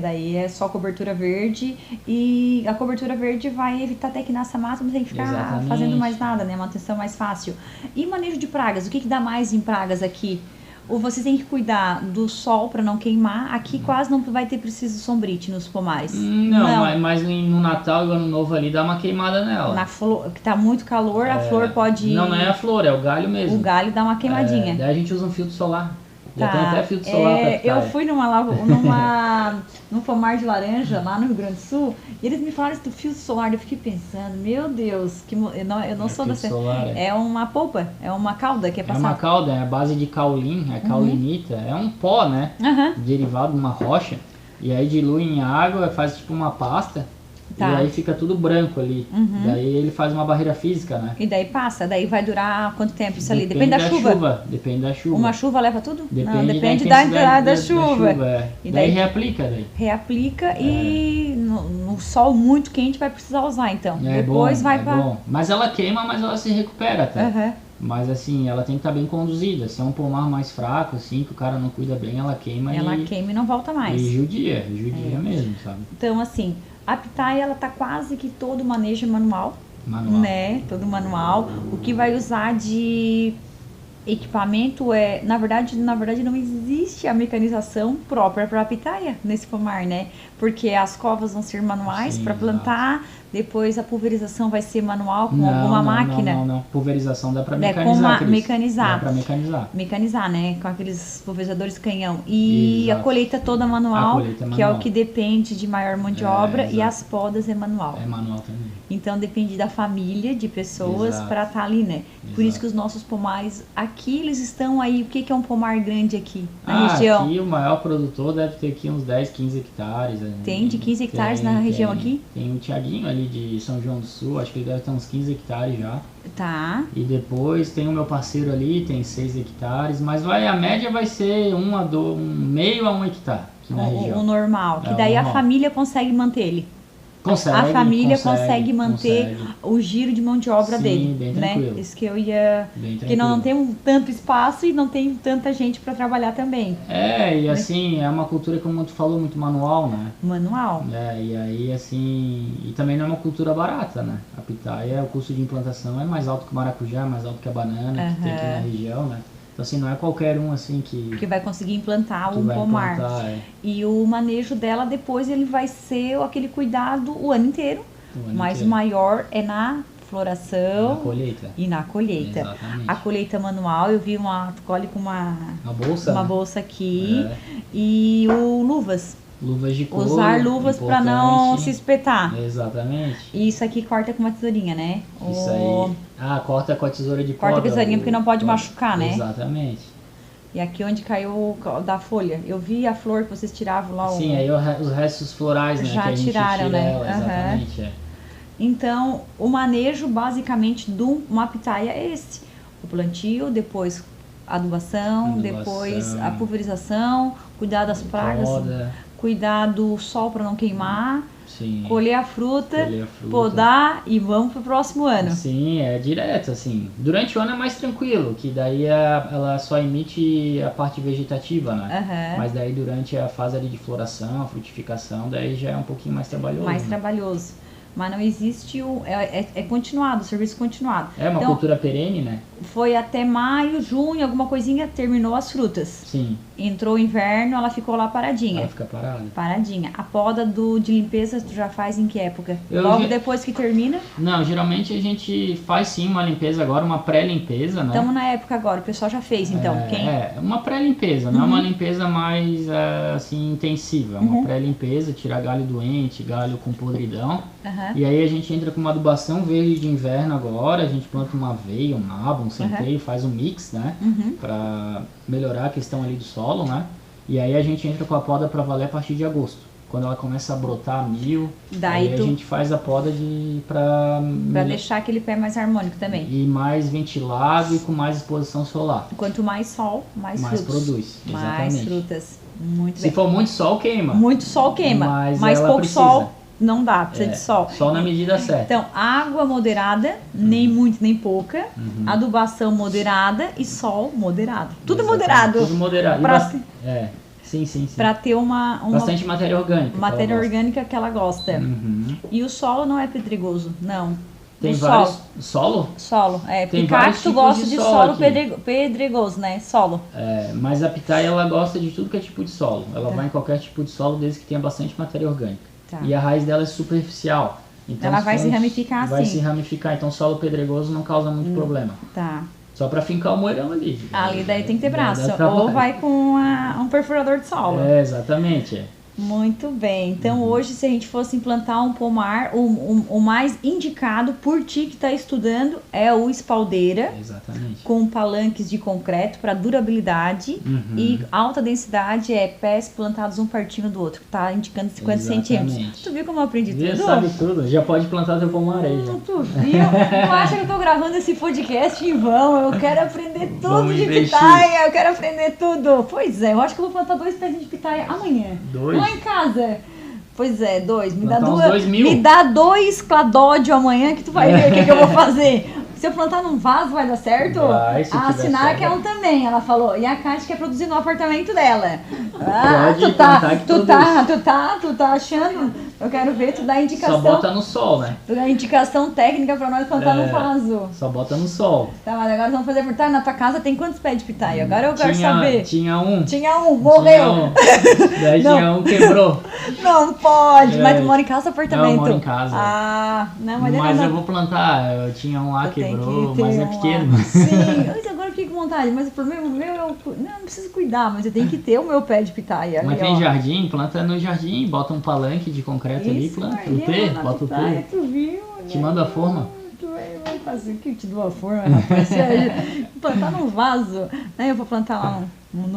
Daí é só cobertura verde e a cobertura verde vai evitar até que nasça mato, não tem que ficar fazendo mais nada, né? Manutenção mais fácil. E manejo de pragas, o que dá mais em pragas aqui? Ou vocês têm que cuidar do sol para não queimar. Aqui quase não vai ter preciso sombrite nos pomares. Não. Mas no Natal e no Ano Novo ali dá uma queimada nela. Na flor, que tá muito calor, a flor pode... Não é a flor, é o galho mesmo. O galho dá uma queimadinha. Daí a gente usa um filtro solar. Já tem até filtro solar pra pitaia. Eu fui num pomar de laranja lá no Rio Grande do Sul e eles me falaram do filtro solar. Eu fiquei pensando, meu Deus, eu não sou da... É uma polpa, é uma cauda que é passada. É uma cauda, é a base de caulin, caulinita. É um pó, né? Derivado de uma rocha. E aí dilui em água, faz tipo uma pasta. Tá. E aí fica tudo branco ali. Daí ele faz uma barreira física, né? E daí passa, daí vai durar quanto tempo isso ali? Depende da chuva. Depende da chuva. Uma chuva leva tudo? Depende da entrada da chuva. E daí reaplica. Reaplica e no sol muito quente vai precisar usar, então. Depois vai pra... bom. Mas ela queima, mas ela se recupera até. Mas assim, ela tem que estar bem conduzida. Se é um pomar mais fraco, assim, que o cara não cuida bem, ela queima e não volta mais. E judia mesmo, sabe? Então, assim, a pitaia, ela tá quase que todo manejo manual. Né? Todo manual. O que vai usar de equipamento na verdade não existe a mecanização própria para a pitaia nesse pomar, né? Porque as covas vão ser manuais para plantar. Depois a pulverização vai ser manual com alguma máquina. Não. Pulverização dá para mecanizar. Mecanizar. Dá para mecanizar. Mecanizar, né? Com aqueles pulverizadores canhão. E a colheita toda manual, que é o que depende de maior mão de obra. E as podas é manual. É manual também. Então depende da família de pessoas para estar ali, né? Por isso que os nossos pomares aqui, eles estão aí. O que é um pomar grande aqui na região? Aqui o maior produtor deve ter aqui uns 10, 15 hectares. Tem de 15 hectares na região aqui? Tem o Tiaguinho ali de São João do Sul, acho que ele deve ter uns 15 hectares já. Tá. E depois tem o meu parceiro ali, tem 6 hectares, mas a média vai ser meio a 1 hectare aqui na região. O normal, que daí a família consegue manter ele. a família consegue manter o giro de mão de obra dele, bem né? tranquilo. Isso que eu ia... Porque não tem tanto espaço e não tem tanta gente para trabalhar também. E assim, é uma cultura, como tu falou, muito manual, né? Manual. E aí, assim... E também não é uma cultura barata, né? A pitaia, o custo de implantação é mais alto que o maracujá, mais alto que a banana, que tem aqui na região, né? Então, assim, não é qualquer um, assim, que vai conseguir implantar um pomar. E o manejo dela, depois, ele vai ser aquele cuidado o ano inteiro. Mas o maior é na floração e na colheita. Exatamente. A colheita manual, eu vi tu colhe com uma bolsa aqui. E luvas. Luvas de couro. Usar luvas para não se espetar. Exatamente. E isso aqui corta com uma tesourinha, né? Isso aí. Corta com a tesoura de cobre. Corta com a tesourinha porque não pode machucar, né? Exatamente. E aqui onde caiu da folha. Eu vi a flor que vocês tiravam lá. Sim, aí os restos florais, né? Já que a gente tiraram, tira né? Ela, exatamente. Então, o manejo basicamente de uma pitaia é esse. O plantio, depois a adubação, depois a pulverização, cuidar das pragas. Cuidar do sol para não queimar, colher a fruta, podar e vamos pro próximo ano. Sim, é direto, assim. Durante o ano é mais tranquilo, que daí ela só emite a parte vegetativa, né? Mas daí durante a fase ali de floração, a frutificação, daí já é um pouquinho mais trabalhoso. Trabalhoso. Mas não existe é continuado, o serviço continuado. É uma cultura perene, né? Foi até maio, junho, alguma coisinha, terminou as frutas. Sim. Entrou o inverno, ela ficou lá paradinha. Ela fica parada. Paradinha. A poda de limpeza tu já faz em que época? Logo depois que termina? Não, geralmente a gente faz sim uma limpeza agora, uma pré-limpeza, né? Estamos na época agora, o pessoal já fez, então. Uma pré-limpeza, não é uma limpeza mais assim intensiva. Uma pré-limpeza, tirar galho doente, galho com podridão. E aí a gente entra com uma adubação verde de inverno agora, a gente planta uma aveia, um nabo, um centeio, faz um mix, né? Pra melhorar a questão ali do solo, né? E aí a gente entra com a poda pra valer a partir de agosto. Quando ela começa a brotar aí a gente faz a poda pra deixar aquele pé mais harmônico também. E mais ventilado e com mais exposição solar. Quanto mais sol, mais frutos. Produz, exatamente. Mais frutas. Muito bem. Se for muito sol, queima. Muito sol queima, mas pouco sol não dá, precisa de sol. Sol na medida certa. Então, água moderada, nem muito nem pouca, adubação moderada e sol moderado. Tudo moderado. Tudo moderado. Sim. Para ter uma bastante matéria orgânica. Matéria orgânica que ela gosta. E o solo não é pedregoso, não. Tem vários... Solo? Solo, Picacto gosta de solo pedregoso, né? Solo. Mas a pitaia, ela gosta de tudo que é tipo de solo. Ela vai em qualquer tipo de solo, desde que tenha bastante matéria orgânica. E a raiz dela é superficial. Então ela vai se ramificar assim. Vai se ramificar, então solo pedregoso não causa muito problema. Só pra fincar o moirão ali. Ali daí tem que ter braço. Ou vai com um perfurador de solo. Exatamente. Muito bem. Então hoje, se a gente fosse implantar um pomar, o mais indicado por ti que está estudando é o espaldeira. Exatamente. Com palanques de concreto para durabilidade e alta densidade, pés plantados um pertinho do outro. Tá indicando 50 centímetros. Tu viu como eu aprendi tudo? Já sabe tudo. Já pode plantar teu pomar aí. Tu viu? Tu acha que eu tô gravando esse podcast em vão? Eu quero aprender tudo de pitaia. Eu quero aprender tudo. Pois é, eu acho que eu vou plantar 2 pezinhos de pitaia amanhã. 2? Lá em casa. Pois é, 2. Me dá 2 mil. Me dá 2 cladódio amanhã que tu vai ver o que eu vou fazer. Se eu plantar num vaso, vai dar certo? Vai, se a Sinara quer um também, ela falou. E a Kátia quer produzir no apartamento dela. Tu tá achando? Eu quero ver, tu dá indicação. Só bota no sol, né? Tu dá indicação técnica pra nós plantar no vaso. Só bota no sol. Tá, mas agora vamos fazer na tua casa tem quantos pés de pitaia? Agora eu quero saber. Tinha um, morreu. Daí tinha um, quebrou. Não pode, mas tu mora em casa ou apartamento? Não, eu moro em casa. Não, mas eu vou plantar, eu tinha um lá, quebrou, mas é pequeno. Sim, agora eu fiquei com vontade, mas o problema meu não preciso cuidar, mas eu tenho que ter o meu pé de pitaia. Mas tem jardim, planta no jardim, bota um palanque de concreto ali, planta bota o T. Tu viu? Te manda a forma. Vai fazer o que te dou a forma, rapaz? Plantar num vaso, né? Eu vou plantar lá um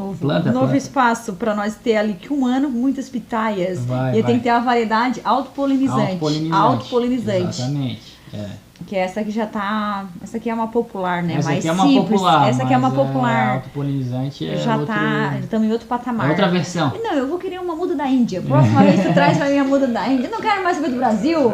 novo espaço para nós ter ali que um ano muitas pitaias. Tem que ter a variedade autopolinizante. Exatamente. Que essa aqui já tá... Essa aqui é uma popular, né? Essa mais aqui é uma simples. popular. Essa aqui é uma popular. Autopolinizante já outro... tá... Estamos em outro patamar. Outra versão. Não, eu vou querer uma muda da Índia. Próxima vez tu traz pra mim a muda da Índia. Eu não quero mais saber do Brasil.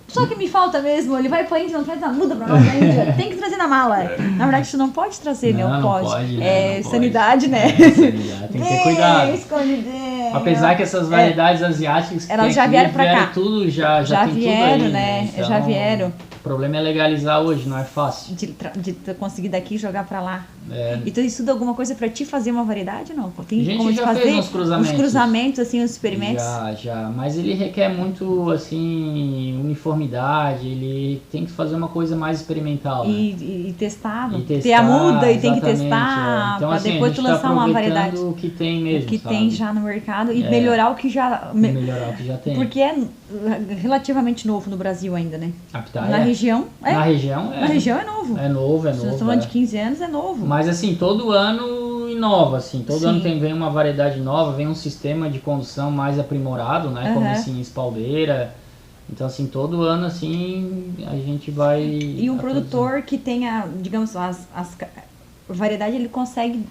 Só que me falta mesmo. Ele vai pra Índia, não traz a muda pra nós da Índia. Tem que trazer na mala. Na verdade, isso não pode trazer, né? Não pode. É não sanidade, pode. né? Sanidade. Tem que ter cuidado. Escondidinho. Apesar que essas variedades asiáticas elas já vieram pra cá. Tudo, já tem vieram, tudo aí, né? Então, já vieram. O problema é legalizar hoje, não é fácil. De conseguir daqui e jogar pra lá. É. E tu estuda alguma coisa pra ti fazer uma variedade ou não? Tem A gente como já fazer fez uns cruzamentos. Uns cruzamentos, assim, uns experimentos? Já. Mas ele requer muito, assim, uniformidade. Ele tem que fazer uma coisa mais experimental, né? E testar. Testar, ter a muda e tem que testar. Então, pra assim, depois tu lançar uma variedade. O que tem mesmo, o que sabe? tem já no mercado e melhorar o que já... Melhorar o que já tem. Porque é relativamente novo no Brasil ainda, né? A pitaia? Na região Na região é. Na região é novo. É novo. Se nós estamos falando de 15 anos, é novo. Mas assim, todo ano inova, assim. Todo ano vem uma variedade nova, vem um sistema de condução mais aprimorado, né? Como assim, espaldeira. Então, assim, todo ano, assim, a gente vai... E um produtor que tenha, digamos, as variedade, ele consegue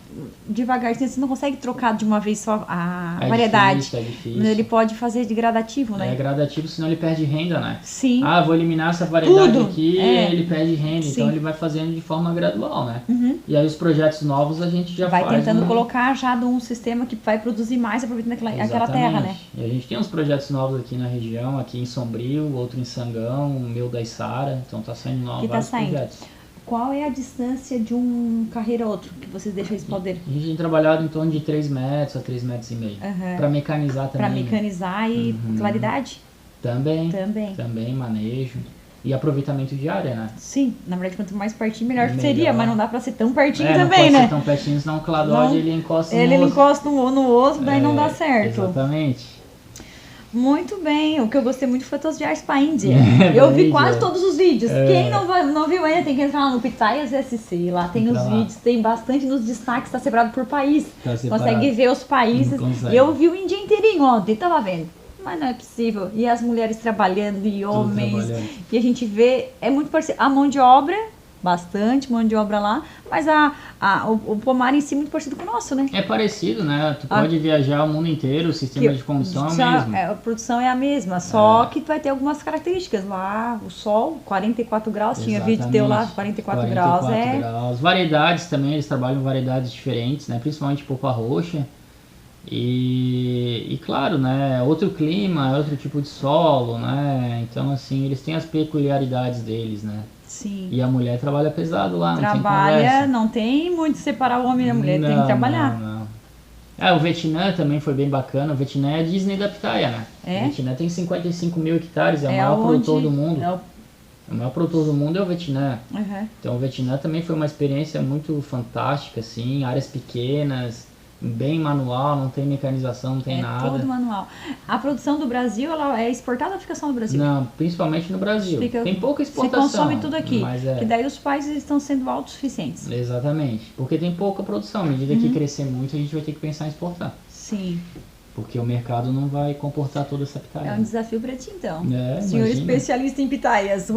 devagarzinho, você não consegue trocar de uma vez só a variedade. É difícil. Mas ele pode fazer de gradativo, né? É gradativo, senão ele perde renda, né? Sim. Vou eliminar essa variedade aqui, ele perde renda. Sim. Então ele vai fazendo de forma gradual, né? Uhum. E aí os projetos novos a gente já vai tentando colocar já de um sistema que vai produzir mais aproveitando aquela terra, né? E a gente tem uns projetos novos aqui na região, aqui em Sombrio, outro em Sangão, o meu da Isara, então tá saindo novos projetos. Qual é a distância de um carreiro a outro que vocês deixam esse poder? A gente tem trabalhado em torno de 3 metros a 3,5 metros. Para mecanizar também. Para mecanizar e claridade? Também, manejo. E aproveitamento de área, né? Sim, na verdade, quanto mais pertinho, melhor seria, mas não dá pra ser tão pertinho também, não pode né? Ser tão pertinho, senão o cladode ele encosta no osso. Ele encosta no osso, daí não dá certo. Exatamente. Muito bem, o que eu gostei muito foi tuas viagens pra Índia. Eu vi quase todos os vídeos. Quem não viu ainda tem que entrar lá no Pitaias SC. Lá tem os vídeos, tem bastante nos destaques, tá separado por país. Consegue ver os países. Eu vi o Índia inteirinho ontem, tava vendo. Mas não é possível. E as mulheres trabalhando, e homens. E a gente vê, é muito parecido. A mão de obra, bastante mão de obra lá, mas o pomar em si é muito parecido com o nosso, né? É parecido, né? Tu pode viajar o mundo inteiro, o sistema de condução é o mesmo. A produção é a mesma, só que tu vai ter algumas características. Lá, o sol, 44 graus, tinha vídeo teu lá, 44 graus. Variedades também, eles trabalham variedades diferentes, né? Principalmente polpa roxa. E claro, né, outro clima, outro tipo de solo, né, então assim, eles têm as peculiaridades deles, né. Sim. E a mulher trabalha pesado lá, não tem muito separar o homem e a mulher, tem que trabalhar. O Vietnã também foi bem bacana, o Vietnã é a Disney da pitaia, né. O Vietnã tem 55 mil hectares, é o maior produtor do mundo. O maior produtor do mundo é o Vietnã. Então o Vietnã também foi uma experiência muito fantástica, assim, áreas pequenas, bem manual, não tem mecanização, não tem nada. É tudo manual. A produção do Brasil, ela é exportada ou fica só no Brasil? Não, principalmente no Brasil. Tem pouca exportação. Se consome tudo aqui, que daí os países estão sendo autossuficientes. Exatamente, porque tem pouca produção. À medida que crescer muito, a gente vai ter que pensar em exportar. Sim. Porque o mercado não vai comportar toda essa pitaia. É um desafio pra ti, então. imagina. Senhor especialista em pitaias.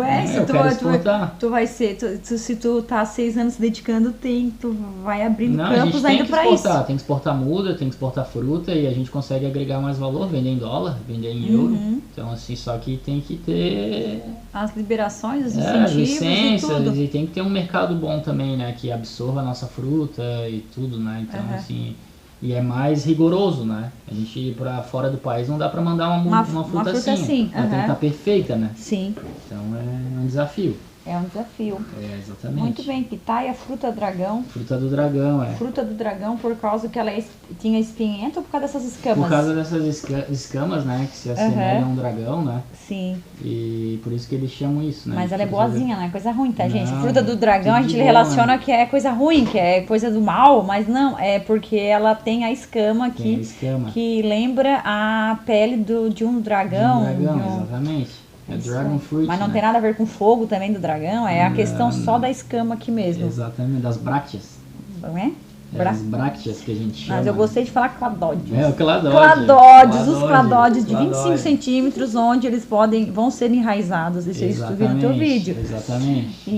Tu vai ser, se tu tá 6 anos se dedicando, tu vai abrindo campos ainda pra isso. Tem que exportar muda, tem que exportar fruta e a gente consegue agregar mais valor, vender em dólar, vender em euro. Então, assim, só que tem que ter... as liberações, os incentivos licenças, e tudo. E tem que ter um mercado bom também, né? Que absorva a nossa fruta e tudo, né? Então, assim... E é mais rigoroso, né? A gente ir pra fora do país não dá pra mandar uma fruta assim. Ela tem que estar perfeita, né? Sim. Então é um desafio. É um desafio. Exatamente. Muito bem, pitaia, fruta dragão. Fruta do dragão, Fruta do dragão por causa que ela tinha espinhenta ou por causa dessas escamas? Por causa dessas escamas, né? Que se assemelham a um dragão, né? Sim. E por isso que eles chamam isso, né? Mas ela é boazinha, não é coisa ruim, tá, gente? Fruta do dragão a gente relaciona que é coisa ruim, que é coisa do mal, mas não, é porque ela tem a escama que lembra a pele de um dragão. Exatamente. É Dragon Fruit. Mas não tem nada a ver com fogo também do dragão, é a questão só da escama aqui mesmo. Exatamente, das brácteas. Não é? As brácteas que a gente chama. Mas eu gostei de falar cladódios. O cladódio. Os cladódios de 25 centímetros, onde eles vão ser enraizados. Deixa isso tu vir no teu vídeo. Exatamente.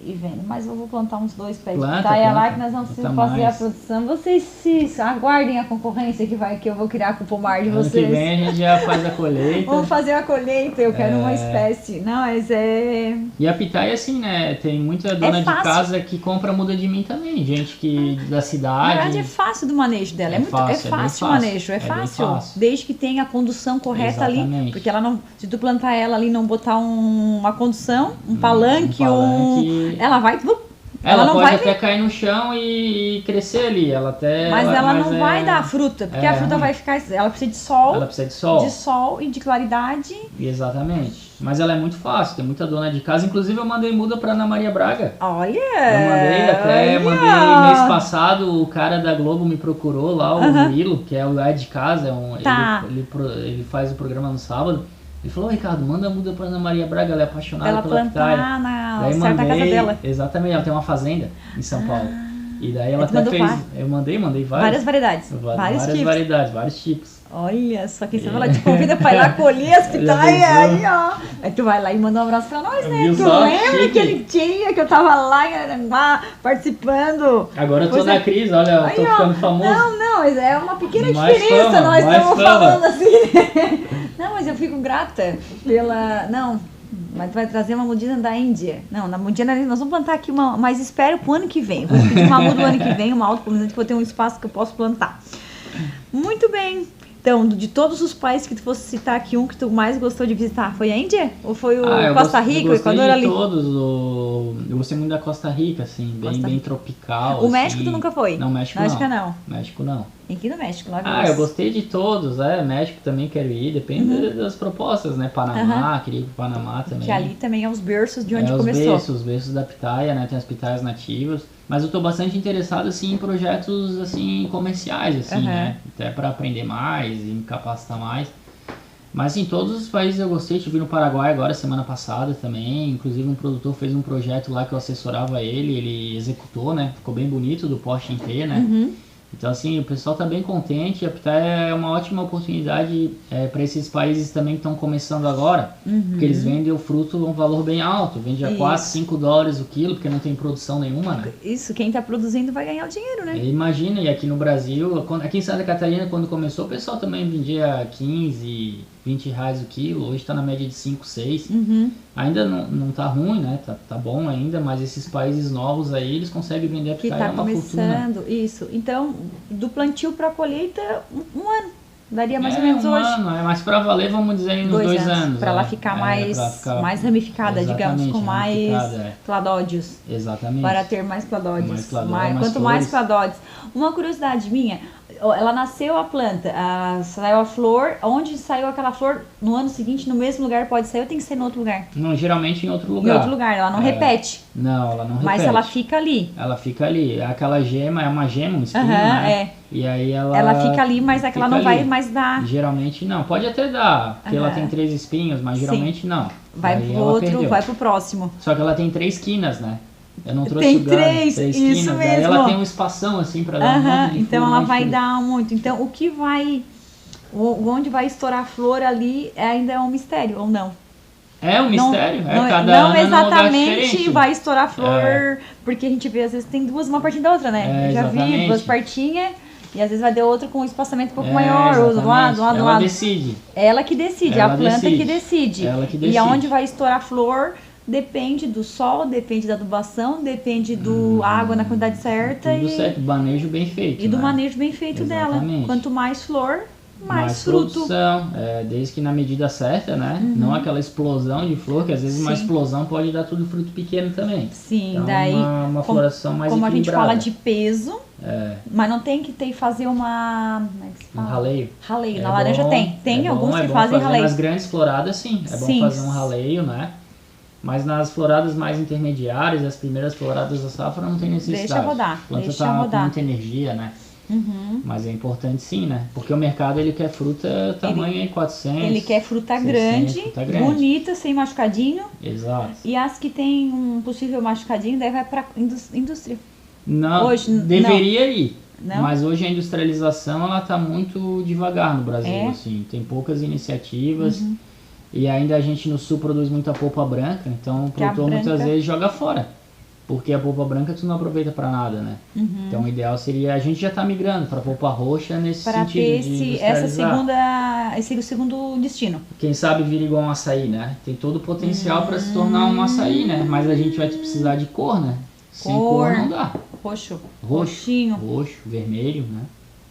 E vendo, mas eu vou plantar uns 2 pés de planta lá que nós vamos fazer a produção. Vocês se aguardem a concorrência que eu vou criar com o pomar de vocês. Ano que vem a gente já faz a colheita. Vamos fazer a colheita, eu quero uma espécie. Não, mas é... E a pitaia, assim, né, tem muita dona de casa que compra muda de mim também, gente da cidade. Na verdade é fácil do manejo dela, é fácil o manejo, é fácil. Desde que tenha a condução correta ali, porque ela não, se tu plantar ela ali e não botar uma condução, um palanque, ela vai... Ela não pode até cair no chão e crescer ali. Mas ela não vai dar fruta, porque a fruta vai ficar... Ela precisa de sol. Ela precisa de sol. De sol e de claridade. Exatamente. Mas ela é muito fácil, tem muita dona de casa. Inclusive eu mandei muda pra Ana Maria Braga. Olha! Eu mandei mês passado, o cara da Globo me procurou lá, o Milo, que é o Ed de casa. Ele faz o programa no sábado. Ele falou, Ricardo, manda a muda pra Ana Maria Braga, ela é apaixonada pela pitaia. Ela plantar na certa casa dela. Exatamente, ela tem uma fazenda em São Paulo. E daí ela até fez, eu mandei várias variedades. Vários tipos. Olha só, quem sabe ela te convida pra ir lá colher as pitaias aí, ó. Aí tu vai lá e manda um abraço pra nós, né? Tu lembra aquele dia que eu tava lá em Aranguá participando? Agora eu tô na crise, olha, eu tô ficando famoso. Não, mas é uma pequena diferença, nós estamos falando assim. Não, mas eu fico grata pela... Não, mas tu vai trazer uma mudinha da Índia. Não, na mudinha nós vamos plantar aqui uma... Mas espero pro ano que vem. Vou pedir uma muda do ano que vem, uma autopolinizante, que eu tenho um espaço que eu posso plantar. Muito bem. Então, de todos os países que tu fosse citar aqui, um que tu mais gostou de visitar, foi a Índia? Ou foi o Costa Rica, o Equador ali? Eu gostei muito da Costa Rica, assim, bem tropical. O México tu nunca foi? Não, México não. Aqui no México, lá eu gostei de todos, México também quero ir, depende das propostas, né? Panamá, queria ir pro Panamá também. Que ali também é os berços de onde começou. Os berços da pitaia, né? Tem as pitaias nativas. Mas eu tô bastante interessado, assim, em projetos, assim, comerciais, assim, né? Até para aprender mais e me capacitar mais. Mas, em todos os países eu gostei. Estive no Paraguai agora, semana passada também. Inclusive, um produtor fez um projeto lá que eu assessorava ele executou, né? Ficou bem bonito, do poste inteiro, né? Então, assim, o pessoal tá bem contente. A pitaia é uma ótima oportunidade para esses países também que estão começando agora, porque eles vendem o fruto a um valor bem alto, vende a $4, $5 o quilo, porque não tem produção nenhuma, né? Isso, quem tá produzindo vai ganhar o dinheiro, né? Imagina, e aqui no Brasil, aqui em Santa Catarina, quando começou, o pessoal também vendia 15, 20 reais o quilo, hoje tá na média de 5, 6. Ainda não tá ruim, né? Tá bom ainda, mas esses países novos aí, eles conseguem vender a pitaia uma fortuna. Isso. Então, do plantio para a colheita, um ano. Daria mais ou menos um hoje. Ano, mas para valer, vamos dizer, em uns 2 anos. Para ela ficar mais ramificada, digamos, com mais cladódios. Exatamente. Para ter mais cladódios. Quanto mais cladódios. Uma curiosidade minha, ela nasceu a planta, saiu a flor, onde saiu aquela flor, no ano seguinte, no mesmo lugar pode sair ou tem que ser em outro lugar? Não, geralmente em outro lugar. Em outro lugar, ela não repete. Não, ela não repete. Mas ela fica ali. Ela fica ali. Aquela gema, é uma gema, um espinho, né? E aí ela fica ali, mas ela não vai mais dar. Geralmente não. Pode até dar, porque ela tem 3 espinhos, mas geralmente não. Vai pro outro, vai pro próximo. Só que ela tem 3 quinas, né? Eu não trouxe o ganho. Tem 3 quinas. Isso mesmo. Daí ela tem um espação assim pra dar um monte de então ela vai dar muito. Então o que vai... Onde vai estourar a flor ali ainda é um mistério, ou não? É um mistério, não exatamente vai estourar a flor, porque a gente vê, às vezes tem uma partinha da outra, né? Eu já vi 2 partinhas, e às vezes vai ter outra com um espaçamento um pouco maior, ou do lado. Ela decide. Ela que decide, a planta que decide. Ela que decide. E aonde vai estourar a flor depende do sol, depende da adubação, depende do água na quantidade certa. Tudo certo, manejo bem feito. E do manejo bem feito dela. Quanto mais flor, mais fruto. Produção, desde que na medida certa, né? Não aquela explosão de flor, que às vezes uma explosão pode dar tudo fruto pequeno também. Sim, então, daí uma floração mais como equilibrada. A gente fala de peso, mas não tem que fazer uma... Como é que se fala? Um raleio. Raleio, na laranja tem alguns que fazem raleio. Nas grandes floradas sim, bom fazer um raleio, né? Mas nas floradas mais intermediárias, as primeiras floradas da safra, não tem necessidade. Deixa rodar, a planta tá com muita energia, né? Mas é importante sim, né? Porque o mercado ele quer fruta tamanho 400. Ele quer fruta 600, grande, bonita, sem machucadinho. Exato. E as que tem um possível machucadinho, daí vai para indústria. Não, hoje deveria ir. Não? Mas hoje a industrialização ela está muito devagar no Brasil, assim, tem poucas iniciativas e ainda a gente no sul produz muita polpa branca, então o produtor muitas vezes joga fora, porque a polpa branca tu não aproveita para nada, né? Então o ideal seria, a gente já está migrando para polpa roxa nesse sentido de esse segundo destino. Quem sabe vira igual um açaí, né? Tem todo o potencial para se tornar um açaí, né? Mas a gente vai precisar de cor, né? Sem cor não dá. Roxinho. Roxo, vermelho, né?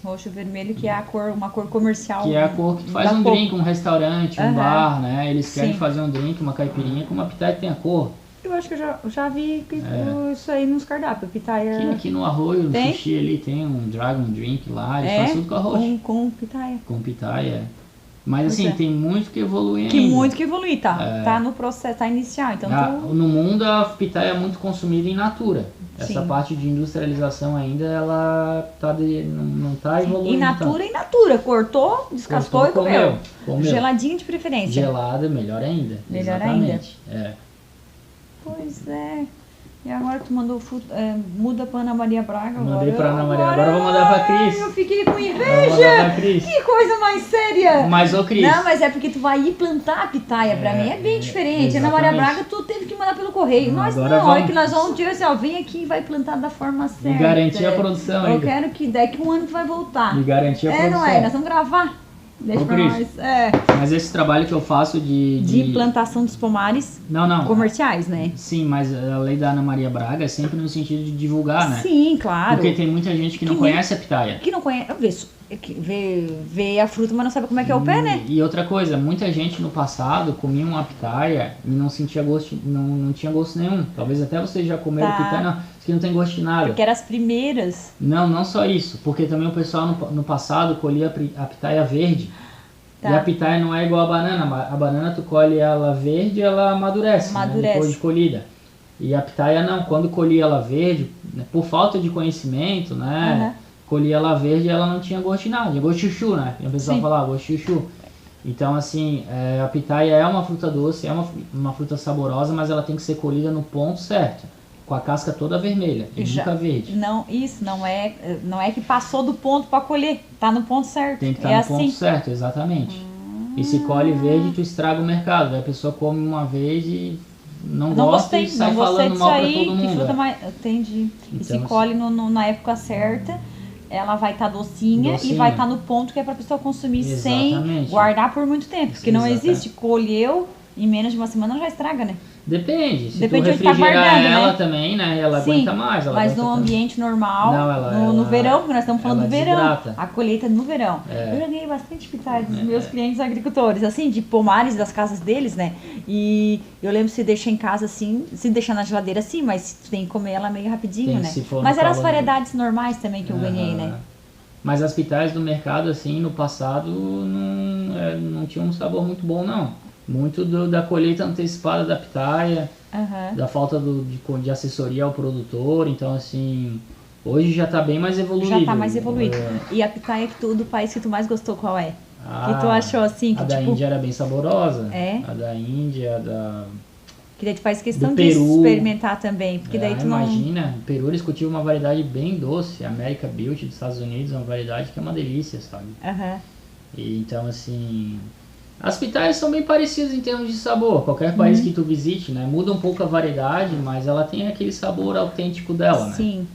Roxo, vermelho, que é uma cor comercial. Que é a cor que faz um drink, um restaurante, um bar, né? Eles querem fazer um drink, uma caipirinha com uma pitaia que tem a cor. Eu acho que eu já vi isso aí nos cardápios, pitaia. Aqui no Arroio, no sushi ali, tem um Dragon Drink lá, eles fazem tudo com arroz. Com pitaia. Com pitaia, Mas assim, tem muito que evoluir ainda. Muito que evoluir, tá? Tá no processo, tá inicial. Então, no mundo a pitaia é muito consumida in natura. Essa parte de industrialização ainda, ela não tá evoluindo. In natura. Cortou, descascou e comeu. Geladinho de preferência. Gelada, melhor ainda. Exatamente. Pois é. E agora tu mandou muda pra Ana Maria Braga. Mandei pra Ana Maria. Agora eu vou mandar pra Cris. Eu fiquei com inveja. Que coisa mais séria. Mas, ô Cris. Não, mas é porque tu vai ir plantar a pitaia. Pra mim é bem diferente. Ana Maria Braga tu teve que mandar pelo correio. Nós não. É que nós vamos dizer assim, ó, vem aqui e vai plantar da forma certa. E garantir a produção ainda. Eu quero que daqui um ano tu vai voltar. E garantir a produção. Não é? Nós vamos gravar. Deixa pra nós. Mas esse trabalho que eu faço de plantação dos pomares comerciais, né? Sim, mas a lei da Ana Maria Braga é sempre no sentido de divulgar, né? Sim, claro. Porque tem muita gente que não conhece a pitaia. Que não conhece, vê a fruta, mas não sabe como é que é o pé, né? E outra coisa, muita gente no passado comia uma pitaia e não sentia gosto, não tinha gosto nenhum. Talvez até vocês já comeram pitaia, não, isso aqui não tem gosto de nada. Porque eram as primeiras. Não só isso, porque também o pessoal no passado colhia a pitaia verde. E a pitaia não é igual a banana. A banana tu colhe ela verde e ela amadurece. Né, depois de colhida. E a pitaia não, quando colhia ela verde, né, por falta de conhecimento, né? Colhia ela verde e ela não tinha gosto de nada, tinha gosto de chuchu, né? O pessoal falava gosto de chuchu. Então assim, a pitaia é uma fruta doce, é uma fruta saborosa, mas ela tem que ser colhida no ponto certo. Com a casca toda vermelha e nunca verde. Não é que passou do ponto para colher, tá no ponto certo. Tem que estar no ponto certo, exatamente. E se colhe verde, tu estraga o mercado. Aí a pessoa come uma vez e não gosta e sai falando mal para todo mundo. Fruta entendi. Então, e se colhe na época certa, ela vai estar docinha e vai estar no ponto que é para a pessoa consumir sem guardar por muito tempo. Porque não existe, colheu, em menos de uma semana ela já estraga, né? Depende, se tu refrigerar ela também, né, ela aguenta mais. Mas no ambiente normal, no verão, porque nós estamos falando do verão, a colheita no verão. Eu já ganhei bastante pitaia dos meus clientes agricultores, assim, de pomares das casas deles, né, e eu lembro se deixar em casa assim, se deixar na geladeira assim, mas tu tem que comer ela meio rapidinho, né. Mas eram as variedades normais também que eu ganhei, né. Mas as pitaias do mercado, assim, no passado, não tinham um sabor muito bom, não. Muito da colheita antecipada da pitaia, da falta de assessoria ao produtor. Então, assim, hoje já está bem mais evoluído. Já está mais evoluído. E a pitaia do país que tu mais gostou, qual é? Que tu achou assim? Que, da Índia era bem saborosa. É? A da Índia, que daí tu faz questão de experimentar também. Porque daí tu imagina, o Peru eles cultivam uma variedade bem doce. A America Beauty dos Estados Unidos é uma variedade que é uma delícia, sabe? E, então, assim... As pitaias são bem parecidas em termos de sabor. Qualquer país que tu visite, né? Muda um pouco a variedade, mas ela tem aquele sabor autêntico dela, né? Sim.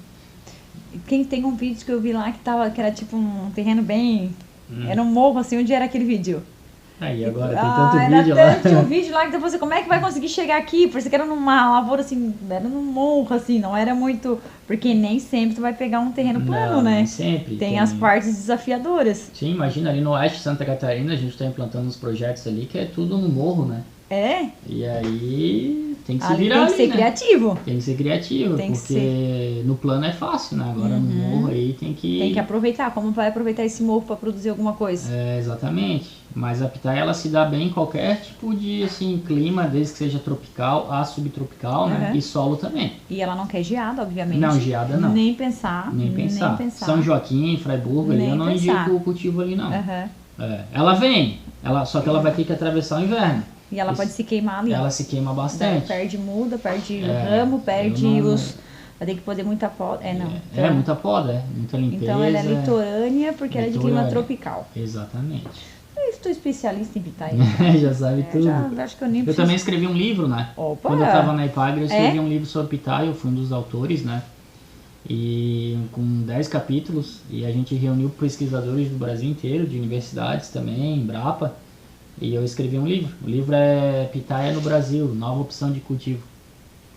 Tem um vídeo que eu vi lá que era tipo um terreno bem... Era um morro, assim, onde era aquele vídeo? Aí agora tem tanto vídeo lá. Tinha um vídeo lá que depois você, como é que vai conseguir chegar aqui? Porque que era numa lavoura assim, era num morro assim, não era muito... Porque nem sempre tu vai pegar um terreno plano, né? Nem sempre. Tem as partes desafiadoras. Sim, imagina ali no oeste de Santa Catarina, a gente está implantando uns projetos ali que é tudo no morro, né? E aí tem que se virar ali, tem que ser criativo. Tem que ser criativo, porque no plano é fácil, né? Agora no morro aí tem que... Tem que aproveitar. Como vai aproveitar esse morro para produzir alguma coisa? Exatamente. Mas a pitaia, ela se dá bem em qualquer tipo de, assim, clima, desde que seja tropical a subtropical, né? E solo também. E ela não quer geada, obviamente. Não, geada não. Nem pensar. São Joaquim, Freiburg, ali eu não indico o cultivo ali, não. Ela vem, só que ela vai ter que atravessar o inverno. E ela pode se queimar ali. Ela se queima bastante. Perde muda, perde ramo, perde vai ter que poder muita poda. Muita poda, muita limpeza. Então ela é litorânea porque ela é de clima tropical. Exatamente. Eu estou especialista em pitaia. Já sabe tudo. Acho que eu também escrevi um livro, né? Opa! Quando eu estava na Ipagre, eu escrevi um livro sobre pitaia, eu fui um dos autores, né? E com 10 capítulos, e a gente reuniu pesquisadores do Brasil inteiro, de universidades também, Embrapa, e eu escrevi um livro. O livro é Pitaia no Brasil, Nova Opção de Cultivo.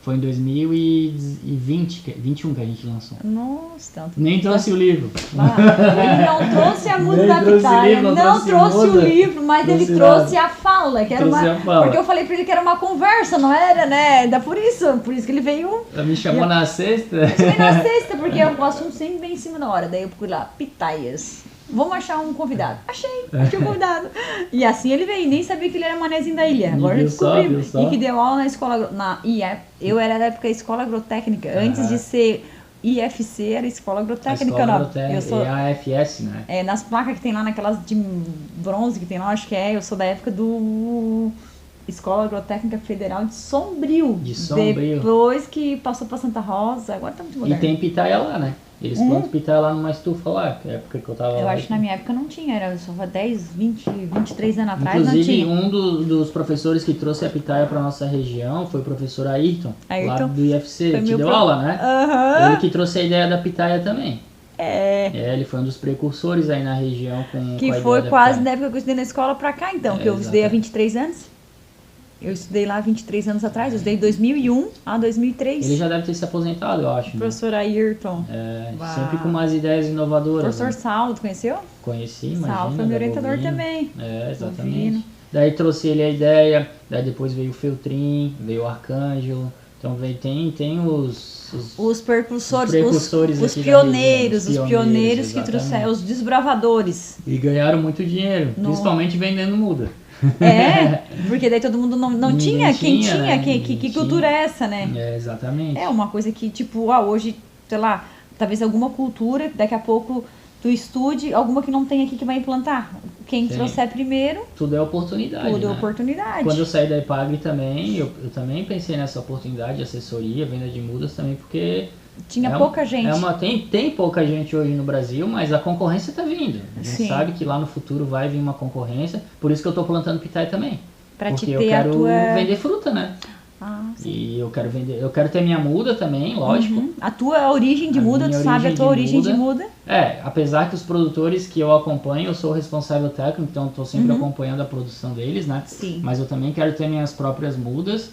Foi em 2021 que a gente lançou. Nossa, tanto. Nem trouxe o livro. Ele não trouxe a música da pitaia, não trouxe o livro, mas ele trouxe a fala, que era porque eu falei pra ele que era uma conversa, não era, né? Por isso que ele veio. Me chamou na sexta? Eu chamei na sexta, porque o assunto sempre vem em cima da hora. Daí eu procurei lá, pitaias. Vamos achar um convidado. Achei um convidado. E assim ele veio, nem sabia que ele era manezinho da ilha. Agora eu descobri. E que deu aula na escola, eu era da época escola agrotécnica. Antes de ser IFC, era escola agrotécnica. Eu sou AFS, né? Nas placas que tem lá, naquelas de bronze que tem lá, acho que eu sou da época do Escola Agrotécnica Federal de Sombrio. Depois que passou pra Santa Rosa, agora tá muito moderno. E tem pitaia lá, né? Eles plantam pitaia lá numa estufa lá, que é a época que eu tava lá. Eu acho que na minha época não tinha, era só 10, 20, 23 anos atrás. Inclusive, não tinha. Um dos professores que trouxe a pitaia pra nossa região foi o professor Ayrton, lá do IFC, que deu aula, né? Ele que trouxe a ideia da pitaia também. Ele foi um dos precursores aí na região que foi quase na época que eu estudei na escola pra cá, então, que eu estudei há 23 anos. Eu estudei lá 23 anos atrás, eu estudei de 2001 a 2003. Ele já deve ter se aposentado, eu acho. Professor Ayrton. Sempre com umas ideias inovadoras. Professor Saldo, conheceu? Conheci, imagina. Saldo foi meu orientador também. Exatamente. Daí trouxe ele a ideia, daí depois veio o Feltrin, veio o Arcângelo. Então tem os precursores, os pioneiros que trouxeram, os desbravadores. E ganharam muito dinheiro, principalmente vendendo muda. Porque daí todo mundo não tinha, que cultura é essa, né? Exatamente. É uma coisa que, tipo, hoje, sei lá, talvez alguma cultura, daqui a pouco tu estude, alguma que não tem aqui que vai implantar. Quem trouxer primeiro... Tudo é oportunidade, é oportunidade. Quando eu saí da Ipagre também, eu também pensei nessa oportunidade de assessoria, venda de mudas também, porque... Tinha pouca gente. Tem pouca gente hoje no Brasil, mas a concorrência está vindo. A gente sabe que lá no futuro vai vir uma concorrência, por isso que eu estou plantando pitaia também. Porque eu quero vender fruta, né? E eu quero ter minha muda também, lógico. A tua origem de muda, tu sabe a tua origem de muda. Apesar que os produtores que eu acompanho, eu sou o responsável técnico, então estou sempre acompanhando a produção deles, né? Sim. Mas eu também quero ter minhas próprias mudas.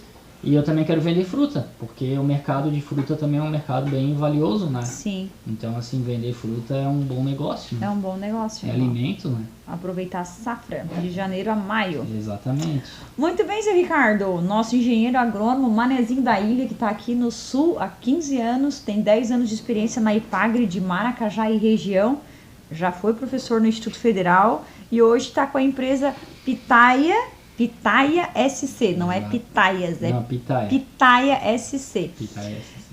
E eu também quero vender fruta, porque o mercado de fruta também é um mercado bem valioso, né? Sim. Então, assim, vender fruta é um bom negócio, né? É um bom negócio. É alimento, né? Aproveitar a safra, de janeiro a maio. Exatamente. Muito bem, seu Ricardo. Nosso engenheiro agrônomo, manezinho da ilha, que está aqui no sul há 15 anos, tem 10 anos de experiência na Ipagre de Maracajá e região, já foi professor no Instituto Federal e hoje está com a empresa Pitaia SC, não é Pitaias, é Pitaia SC.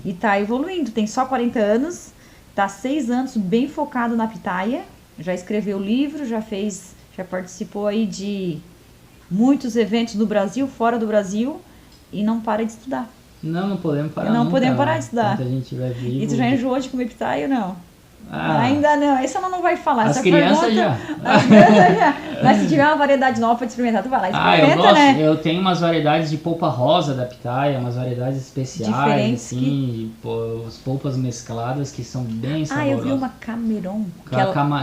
E tá evoluindo, tem só 40 anos, tá 6 anos bem focado na pitaia, já escreveu livro, já participou aí de muitos eventos no Brasil, fora do Brasil, e não para de estudar. Não podemos parar. Não podemos parar de estudar. Enquanto a gente estiver vivo. E tu já enjoou de comer pitaia ou não? Ainda não, essa ela não vai falar. As crianças já. Mas se tiver uma variedade nova para experimentar, tu vai lá e experimenta, eu gosto, né? Eu tenho umas variedades de polpa rosa da pitaia, umas variedades especiais, diferentes, assim, as polpas mescladas que são bem saborosas. Eu vi uma Cameron.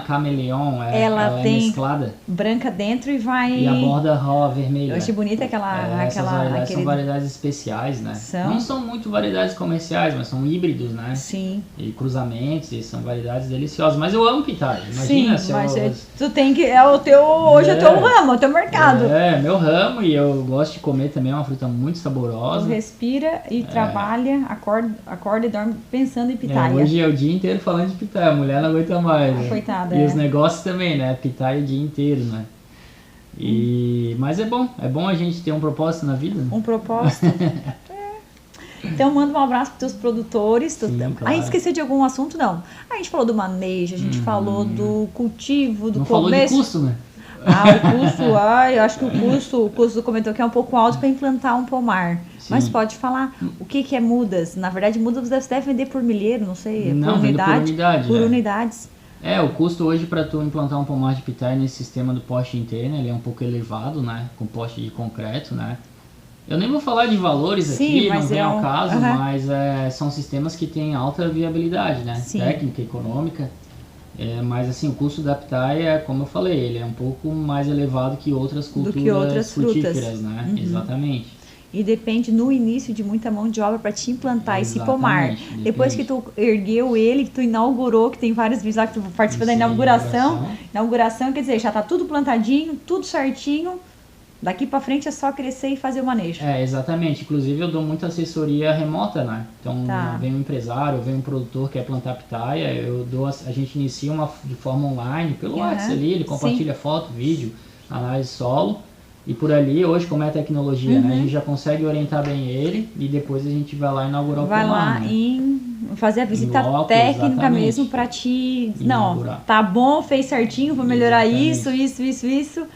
Cameleon, ela tem é mesclada. Branca dentro e vai... E a borda rosa vermelha. Eu achei bonita essas variedades são variedades especiais, né? Não são muito variedades comerciais, mas são híbridos, né? Sim. E cruzamentos, e são variedades deliciosas. Mas eu amo pitaia. Imagina se tu tem que... Hoje é o teu ramo, é o teu mercado. Meu ramo, e eu gosto de comer também, é uma fruta muito saborosa. Tu respira e trabalha, acorda e dorme pensando em pitaia. Hoje é o dia inteiro falando de pitaia, a mulher não aguenta mais. Né? Coitada, E os negócios também, né? Pitaia o dia inteiro, né? Mas é bom a gente ter um propósito na vida. Né? Um propósito. Então manda um abraço para os teus produtores. Sim, claro. A gente esqueceu de algum assunto? Não. A gente falou do manejo, a gente falou do cultivo, do não começo. Falou de custo, né? O custo, eu acho que o custo comentou que é um pouco alto para implantar um pomar. Sim. Mas pode falar, o que é mudas? Na verdade, mudas você deve vender por milheiro, não sei, não, por unidade. Por unidade, por unidades. O custo hoje para tu implantar um pomar de pitaia nesse sistema do poste interno, ele é um pouco elevado, né? Com poste de concreto, né? Eu nem vou falar de valores Sim, aqui, não vem ao caso, uhum. mas são sistemas que têm alta viabilidade, né? Sim. Técnica, econômica. Mas assim, o custo da pitaia, como eu falei, ele é um pouco mais elevado que outras culturas frutíferas, né? Uhum. Exatamente. E depende no início de muita mão de obra para te implantar esse pomar. Depende. Depois que tu ergueu ele, que tu inaugurou, que tem vários vídeos lá que tu participa da inauguração. Inauguração quer dizer, já tá tudo plantadinho, tudo certinho. Daqui para frente é só crescer e fazer o manejo. Exatamente. Inclusive eu dou muita assessoria remota, né? Então vem um empresário, vem um produtor que quer plantar pitaia, a gente inicia de forma online, pelo WhatsApp ali, ele compartilha foto, vídeo, análise solo. E por ali, hoje, como é a tecnologia, né? A gente já consegue orientar bem ele e depois a gente vai lá inaugurar o pomar. Vai lá e fazer a visita técnica mesmo para te... Não, tá bom, fez certinho, vou melhorar isso.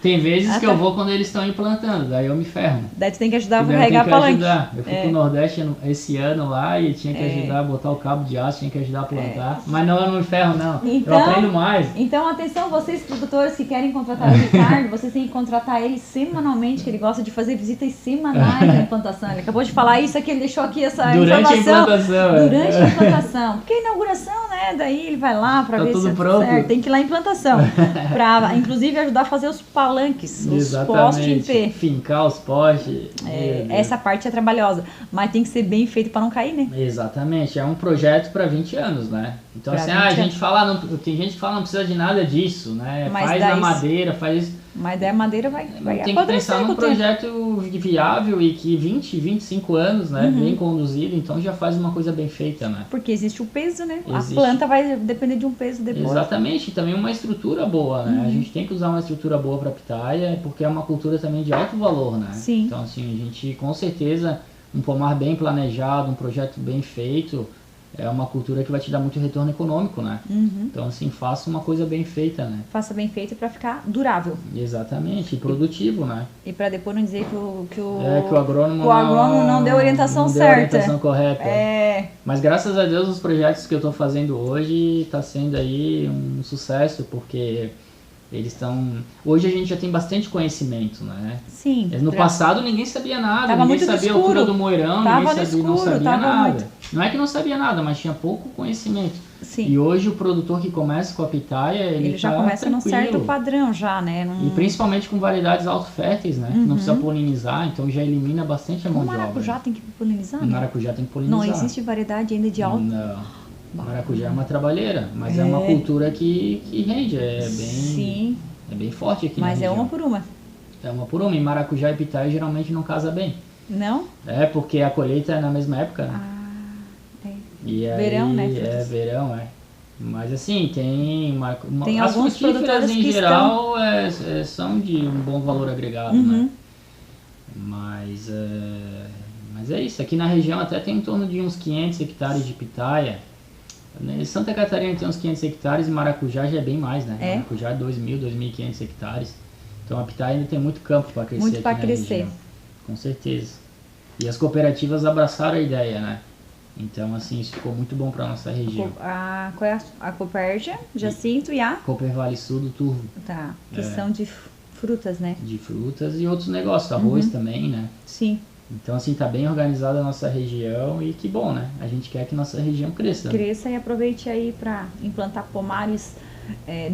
Tem vezes que eu vou quando eles estão implantando, daí eu me ferro. Daí tu tem que ajudar a carregar a palanque. Eu fui pro Nordeste esse ano lá e tinha que ajudar a botar o cabo de aço, tinha que ajudar a plantar. Mas não, eu não me ferro não, então, eu aprendo mais. Então atenção, vocês produtores que querem contratar o Ricardo, vocês têm que contratar ele semanalmente, que ele gosta de fazer visitas semanais na implantação. Ele acabou de falar isso aqui, ele deixou aqui essa Durante informação. Durante a implantação. Porque a inauguração, né? Daí ele vai lá para ver se é tudo certo. Tem que ir lá em implantação. Para, inclusive, ajudar a fazer os palanques, os postes em pé. Fincar os postes. Essa parte é trabalhosa. Mas tem que ser bem feito para não cair, né? Exatamente. É um projeto para 20 anos, né? Então, assim, a gente fala, tem gente que fala não precisa de nada disso, né? Mas faz na madeira, faz isso. Mas daí a madeira vai tem que pensar num projeto viável e que 20, 25 anos, né, bem conduzido, então já faz uma coisa bem feita, né? Porque existe o peso, né? A planta vai depender de um peso depois. Exatamente, e também uma estrutura boa, né? A gente tem que usar uma estrutura boa para pitaia, porque é uma cultura também de alto valor, né? Sim. Então, assim, a gente, com certeza, um pomar bem planejado, um projeto bem feito, é uma cultura que vai te dar muito retorno econômico, né? Então, assim, faça uma coisa bem feita, né? Faça bem feita para ficar durável. Exatamente, e produtivo, né? E para depois não dizer que o agrônomo não deu a orientação certa. Deu a orientação correta. Mas graças a Deus os projetos que eu estou fazendo hoje está sendo aí um sucesso, porque eles estão... Hoje a gente já tem bastante conhecimento, né? Sim. No passado ninguém sabia nada, tava ninguém sabia a altura do moirão, não sabia nada. Muito. Não é que não sabia nada, mas tinha pouco conhecimento. Sim. E hoje o produtor que começa com a pitaia, ele já tá começa num tranquilo. certo padrão já, né? E principalmente com variedades autoférteis, né? Não precisa polinizar, então já elimina bastante a mão de obra. O maracujá tem que polinizar, né? O maracujá tem que polinizar. Não existe variedade ainda de alto? Não. Maracujá é uma trabalheira, mas é uma cultura que rende, Sim. É bem forte aqui mas na região. Mas é uma por uma. É uma por uma, e maracujá e pitaia geralmente não casa bem. Não? Porque a colheita é na mesma época, né? E aí, verão, né? Verão, Mas assim, tem as alguns frutíferas em geral são de um bom valor agregado, né? Mas é isso, aqui na região até tem em torno de uns 500 hectares de pitaia. Santa Catarina tem uns 500 hectares e maracujá já é bem mais, né? Maracujá é 2.000, 2.500 hectares. Então a pitaia ainda tem muito campo para crescer. Muito para crescer. Região. Com certeza. E as cooperativas abraçaram a ideia, né? Então, assim, isso ficou muito bom para nossa região. Qual é a Cooperja, Jacinto e a? Cooper Vale Sul do Turvo. Tá, que são de frutas, né? De frutas e outros negócios, arroz também, né? Sim. Então, assim, tá bem organizada a nossa região e que bom, né? A gente quer que nossa região cresça. Cresça e aproveite aí para implantar pomares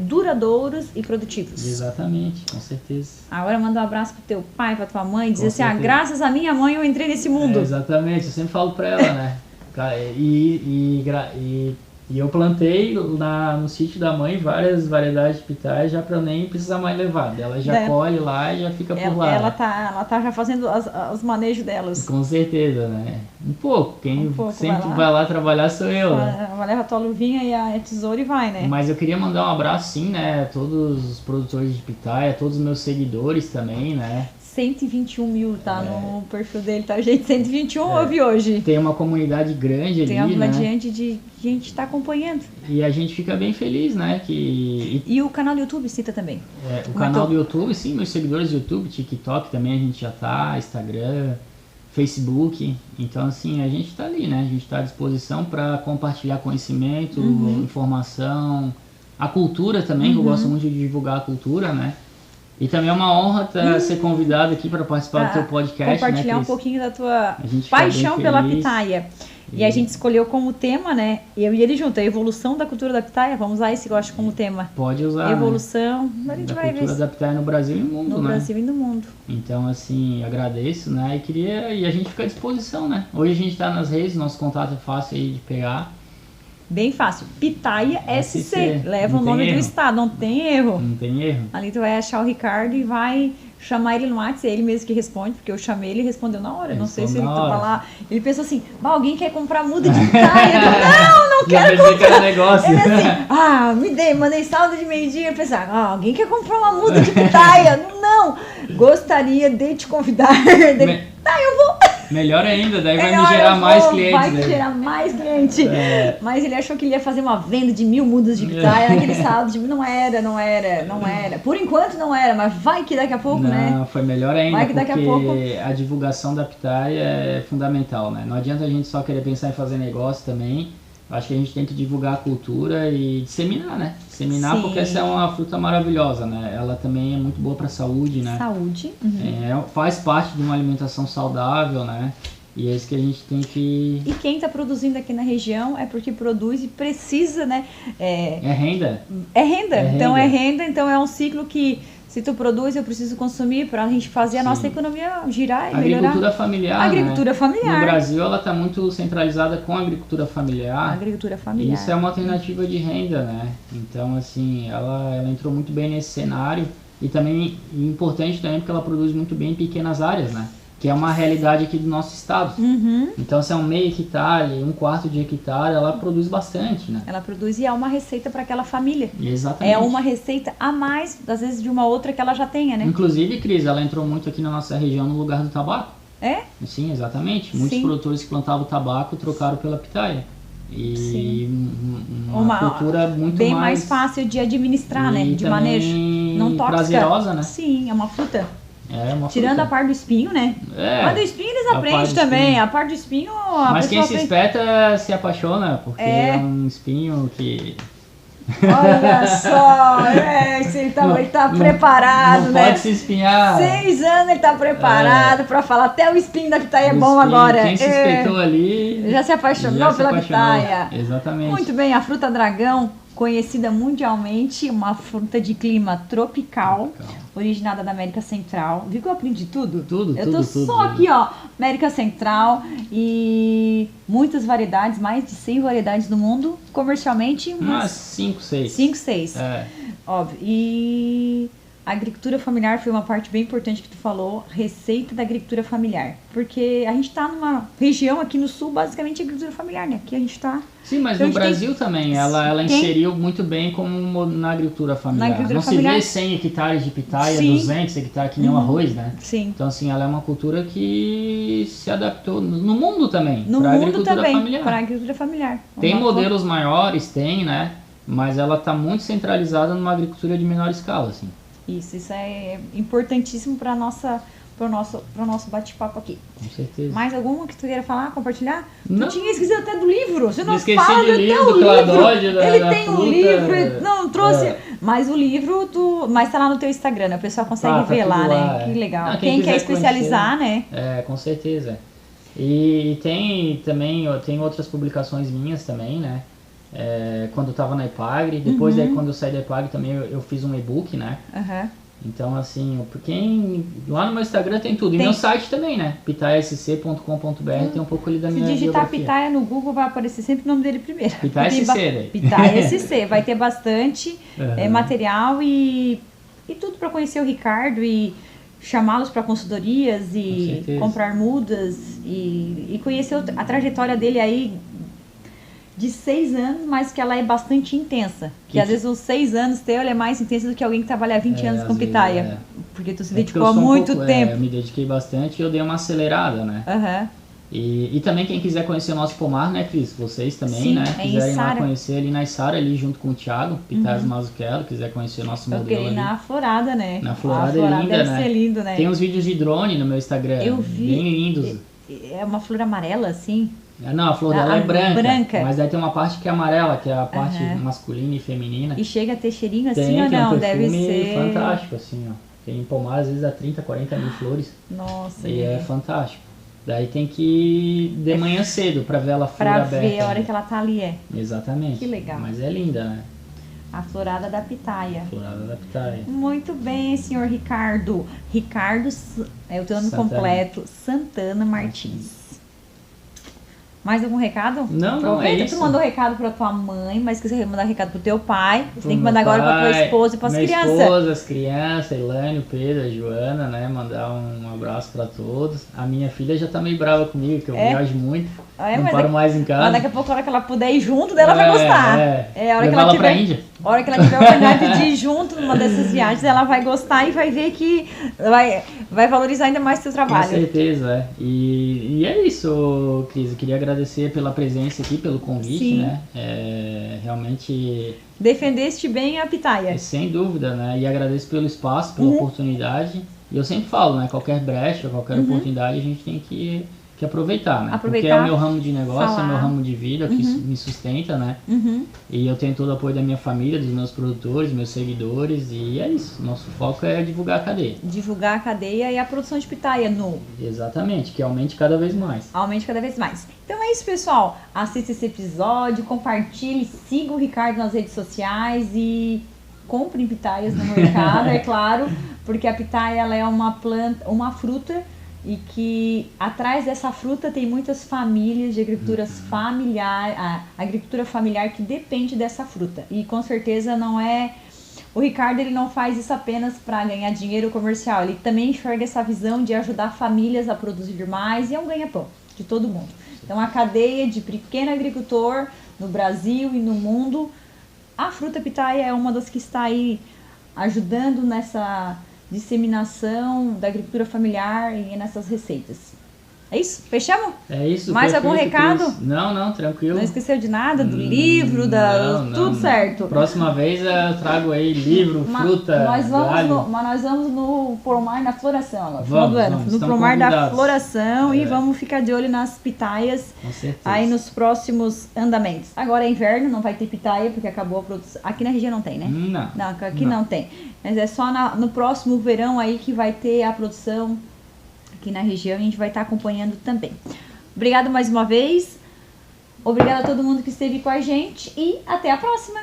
duradouros e produtivos. Exatamente, com certeza. Agora manda um abraço pro teu pai, pra tua mãe, dizer assim, graças a minha mãe eu entrei nesse mundo. Exatamente, eu sempre falo pra ela, né? E eu plantei no sítio da mãe várias variedades de pitaia já para nem precisar mais levar. Ela já colhe lá e já fica por lá. Ela tá já fazendo os manejos delas. Com certeza, né? Quem sempre vai lá trabalhar sou eu. Leva a tua luvinha e a tesoura e vai, né? Mas eu queria mandar um abraço sim, né? A todos os produtores de pitaia, todos os meus seguidores também, né? 121 mil, tá no perfil dele, tá, gente? 121 eu vi hoje. Tem uma comunidade grande ali, Tem uma né? diante de gente tá acompanhando. E a gente fica bem feliz, né? E o canal do YouTube cita também. O canal do YouTube, sim, meus seguidores do YouTube, TikTok também a gente já tá, Instagram, Facebook. Então, assim, a gente tá ali, né? A gente tá à disposição para compartilhar conhecimento, informação, a cultura também, que eu gosto muito de divulgar a cultura, né? E também é uma honra ser convidado aqui para participar do teu podcast. Compartilhar, né, um pouquinho da tua paixão pela pitaia. E a gente escolheu como tema, né? Eu e ele junto, a evolução da cultura da pitaia. Vamos usar esse, eu acho, como tema. Pode usar. Evolução, né? A gente vai ver. A cultura da pitaia no Brasil e no mundo, no Brasil e no mundo. Então, assim, agradeço, né? E a gente fica à disposição, né? Hoje a gente está nas redes, nosso contato é fácil aí de pegar. Bem fácil. Pitaia SC. Leva o nome do estado, não tem erro. Não tem erro. Ali tu vai achar o Ricardo e vai chamar ele no WhatsApp, é ele mesmo que responde, porque eu chamei ele e respondeu na hora. Não sei se ele tá lá. Ele pensou assim, alguém quer comprar muda de pitaia? Não quero comprar. Negócio. Ele assim, mandei saldo de meio-dia. Eu pensei, alguém quer comprar uma muda de pitaia? Não, gostaria de te convidar. Tá, eu vou. Melhor ainda, daí vai me gerar mais clientes. Vai me gerar mais cliente. Mas ele achou que ele ia fazer uma venda de 1000 mudas de pitaia, aquele saldo de não era. Por enquanto não era, mas vai que daqui a pouco, né? Não, foi melhor ainda, vai que daqui porque a pouco... a divulgação da pitaia é fundamental, né? Não adianta a gente só querer pensar em fazer negócio também. Acho que a gente tem que divulgar a cultura e disseminar, né? Disseminar. Sim. Porque essa é uma fruta maravilhosa, né? Ela também é muito boa para a saúde, né? Saúde. Faz parte de uma alimentação saudável, né? E é isso que a gente tem que... E quem está produzindo aqui na região é porque produz e precisa, né? É renda. É renda. Então é renda, então é um ciclo que... Se tu produz, eu preciso consumir para a gente fazer a nossa economia girar e melhorar. Agricultura familiar, Agricultura familiar. No Brasil, ela está muito centralizada com a agricultura familiar. Agricultura familiar. E isso é uma alternativa de renda, né? Então, assim, ela entrou muito bem nesse cenário. E também, importante também, porque ela produz muito bem em pequenas áreas, né? Que é uma realidade aqui do nosso estado. Então, se é um meio hectare, 1/4 de hectare, ela produz bastante, né? Ela produz e é uma receita para aquela família. Exatamente. É uma receita a mais, às vezes, de uma outra que ela já tenha, né? Inclusive, Cris, ela entrou muito aqui na nossa região no lugar do tabaco. É? Sim, exatamente. Muitos produtores que plantavam tabaco trocaram pela pitaia. E uma cultura muito bem mais fácil de administrar, né? De manejo. Não tóxica. Prazerosa, né? Sim, é uma fruta. Tirando fruta. A parte do espinho, né? A do espinho eles aprendem também. A parte do espinho... Mas quem se espeta se apaixona, porque é um espinho que... Olha só, ele tá preparado, não né? Pode se espinhar. 6 anos ele tá preparado pra falar. Até o espinho da pitaia é bom agora. Quem se espetou ali... Já se apaixonou pela pitaia. Exatamente. Muito bem, a fruta dragão, conhecida mundialmente, uma fruta de clima tropical, originada da América Central. Viu que eu aprendi tudo? Eu tô só aqui, ó, América Central e muitas variedades, mais de 100 variedades no mundo, comercialmente. Umas 5, 6. 5, 6. Óbvio. E a agricultura familiar foi uma parte bem importante que tu falou, receita da agricultura familiar. Porque a gente tá numa região aqui no sul, basicamente, agricultura familiar, né? Aqui a gente tá... Sim, mas no Brasil também, ela inseriu muito bem como na agricultura familiar. Não se vê 100 hectares de pitaia, 200 hectares, que nem um arroz, né? Sim. Então, assim, ela é uma cultura que se adaptou no mundo também, para a agricultura familiar. Para a agricultura familiar. Tem modelos maiores, né? Mas ela está muito centralizada numa agricultura de menor escala, assim. Isso é importantíssimo para o nosso bate-papo aqui. Com certeza. Mais alguma que tu queira falar, compartilhar? Não. Tu tinha esquecido até do livro. Você não esqueci fala do livro, do Cladóide, Ele tem um livro, não trouxe. Mas o livro, mas tá lá no teu Instagram, né? O pessoal consegue ver lá, né? Que legal. Quem quer especializar, conhecer, né? Com certeza. E tem também, tem outras publicações minhas também, né? Quando eu tava na Epagre, depois daí quando eu saí da Epagre também eu fiz um e-book, né? Então, assim, lá no meu Instagram tem tudo. E meu site também, né? pitaiasc.com.br tem um pouco ali da minha biografia. Se digitar Pitaia no Google, vai aparecer sempre o nome dele primeiro. Pitaia SC, daí. Pitaia SC. Vai ter bastante material e tudo para conhecer o Ricardo e chamá-los para consultorias e comprar mudas e conhecer a trajetória dele aí de 6 anos, mas que ela é bastante intensa. Que às vezes os 6 anos teu é mais intenso do que alguém que trabalha 20 anos com pitaia. Porque tu se dedicou há muito tempo. Eu me dediquei bastante e eu dei uma acelerada, né? E também quem quiser conhecer o nosso pomar, né, Cris? Vocês também, sim, né? Quiserem lá conhecer ali na Içara, ali junto com o Thiago, Pitaias Mazzucchello, quiser conhecer o nosso modelo ali. Na Florada, né? Na Florada é linda, deve ser lindo, né? Tem uns vídeos de drone no meu Instagram. Eu vi. Bem lindos. É uma flor amarela, assim? Não, a flor dela é branca. Mas aí tem uma parte que é amarela, que é a parte masculina e feminina. E chega a ter cheirinho assim ou não? Deve ser fantástico, assim, ó. Tem pomar, às vezes, a 30, 40 mil flores. Nossa. E é fantástico. Daí tem que ir de manhã cedo pra ver ela flor aberta. Pra ver a hora que ela tá ali, Exatamente. Que legal. Mas é linda, né? A florada da pitaia. Florada da pitaia. Muito bem, senhor Ricardo. Ricardo, é o teu nome completo, Santana Martins. Mais algum recado? Não, é isso. Tu mandou recado pra tua mãe, mas quiser mandar recado pro teu pai, você tem que mandar agora pra tua esposa e pras crianças. Minha esposa, as crianças, a Elaine, o Pedro, a Joana, né? Mandar um abraço pra todos. A minha filha já tá meio brava comigo, que eu viajo muito. Não paro mais em casa. Mas daqui a pouco, a hora que ela puder ir junto, dela vai gostar. A hora que ela tiver, pra Índia. A hora que ela tiver a oportunidade de ir junto numa dessas viagens, ela vai gostar e vai ver que vai valorizar ainda mais o seu trabalho. Com certeza, E é isso, Cris. Eu queria agradecer pela presença aqui, pelo convite, sim, né? Realmente... Defendeste bem a pitaia. Sem dúvida, né? E agradeço pelo espaço, pela oportunidade. E eu sempre falo, né? Qualquer brecha, qualquer oportunidade, a gente tem que aproveitar, né? Porque é o meu ramo de negócio, é o meu ramo de vida, que me sustenta, né? E eu tenho todo o apoio da minha família, dos meus produtores, meus seguidores, e é isso. Nosso foco é divulgar a cadeia. Divulgar a cadeia e a produção de pitaia Exatamente, que aumente cada vez mais. Aumente cada vez mais. Então é isso, pessoal. Assista esse episódio, compartilhe, siga o Ricardo nas redes sociais e comprem pitaias no mercado, é claro, porque a pitaia ela é uma planta, uma fruta, e que atrás dessa fruta tem muitas famílias de agriculturas familiar, a agricultura familiar que depende dessa fruta. E com certeza não é... O Ricardo ele não faz isso apenas para ganhar dinheiro comercial, ele também enxerga essa visão de ajudar famílias a produzir mais e é um ganha-pão de todo mundo. Então a cadeia de pequeno agricultor no Brasil e no mundo, a fruta pitaia é uma das que está aí ajudando nessa disseminação da agricultura familiar e nessas receitas. É isso? Fechamos? É isso. Mais algum recado? Cris. Não, tranquilo. Não esqueceu de nada? Do livro, tudo certo. Próxima vez eu trago aí livro, fruta, nós vamos no Pomar da Floração agora. Vamos, no Pomar da Floração e vamos ficar de olho nas pitaias aí nos próximos andamentos. Agora é inverno, não vai ter pitaia porque acabou a produção. Aqui na região não tem, né? Não, aqui não tem. Mas é só no próximo verão aí que vai ter a produção aqui na região e a gente vai estar acompanhando também. Obrigado mais uma vez. Obrigada a todo mundo que esteve com a gente e até a próxima!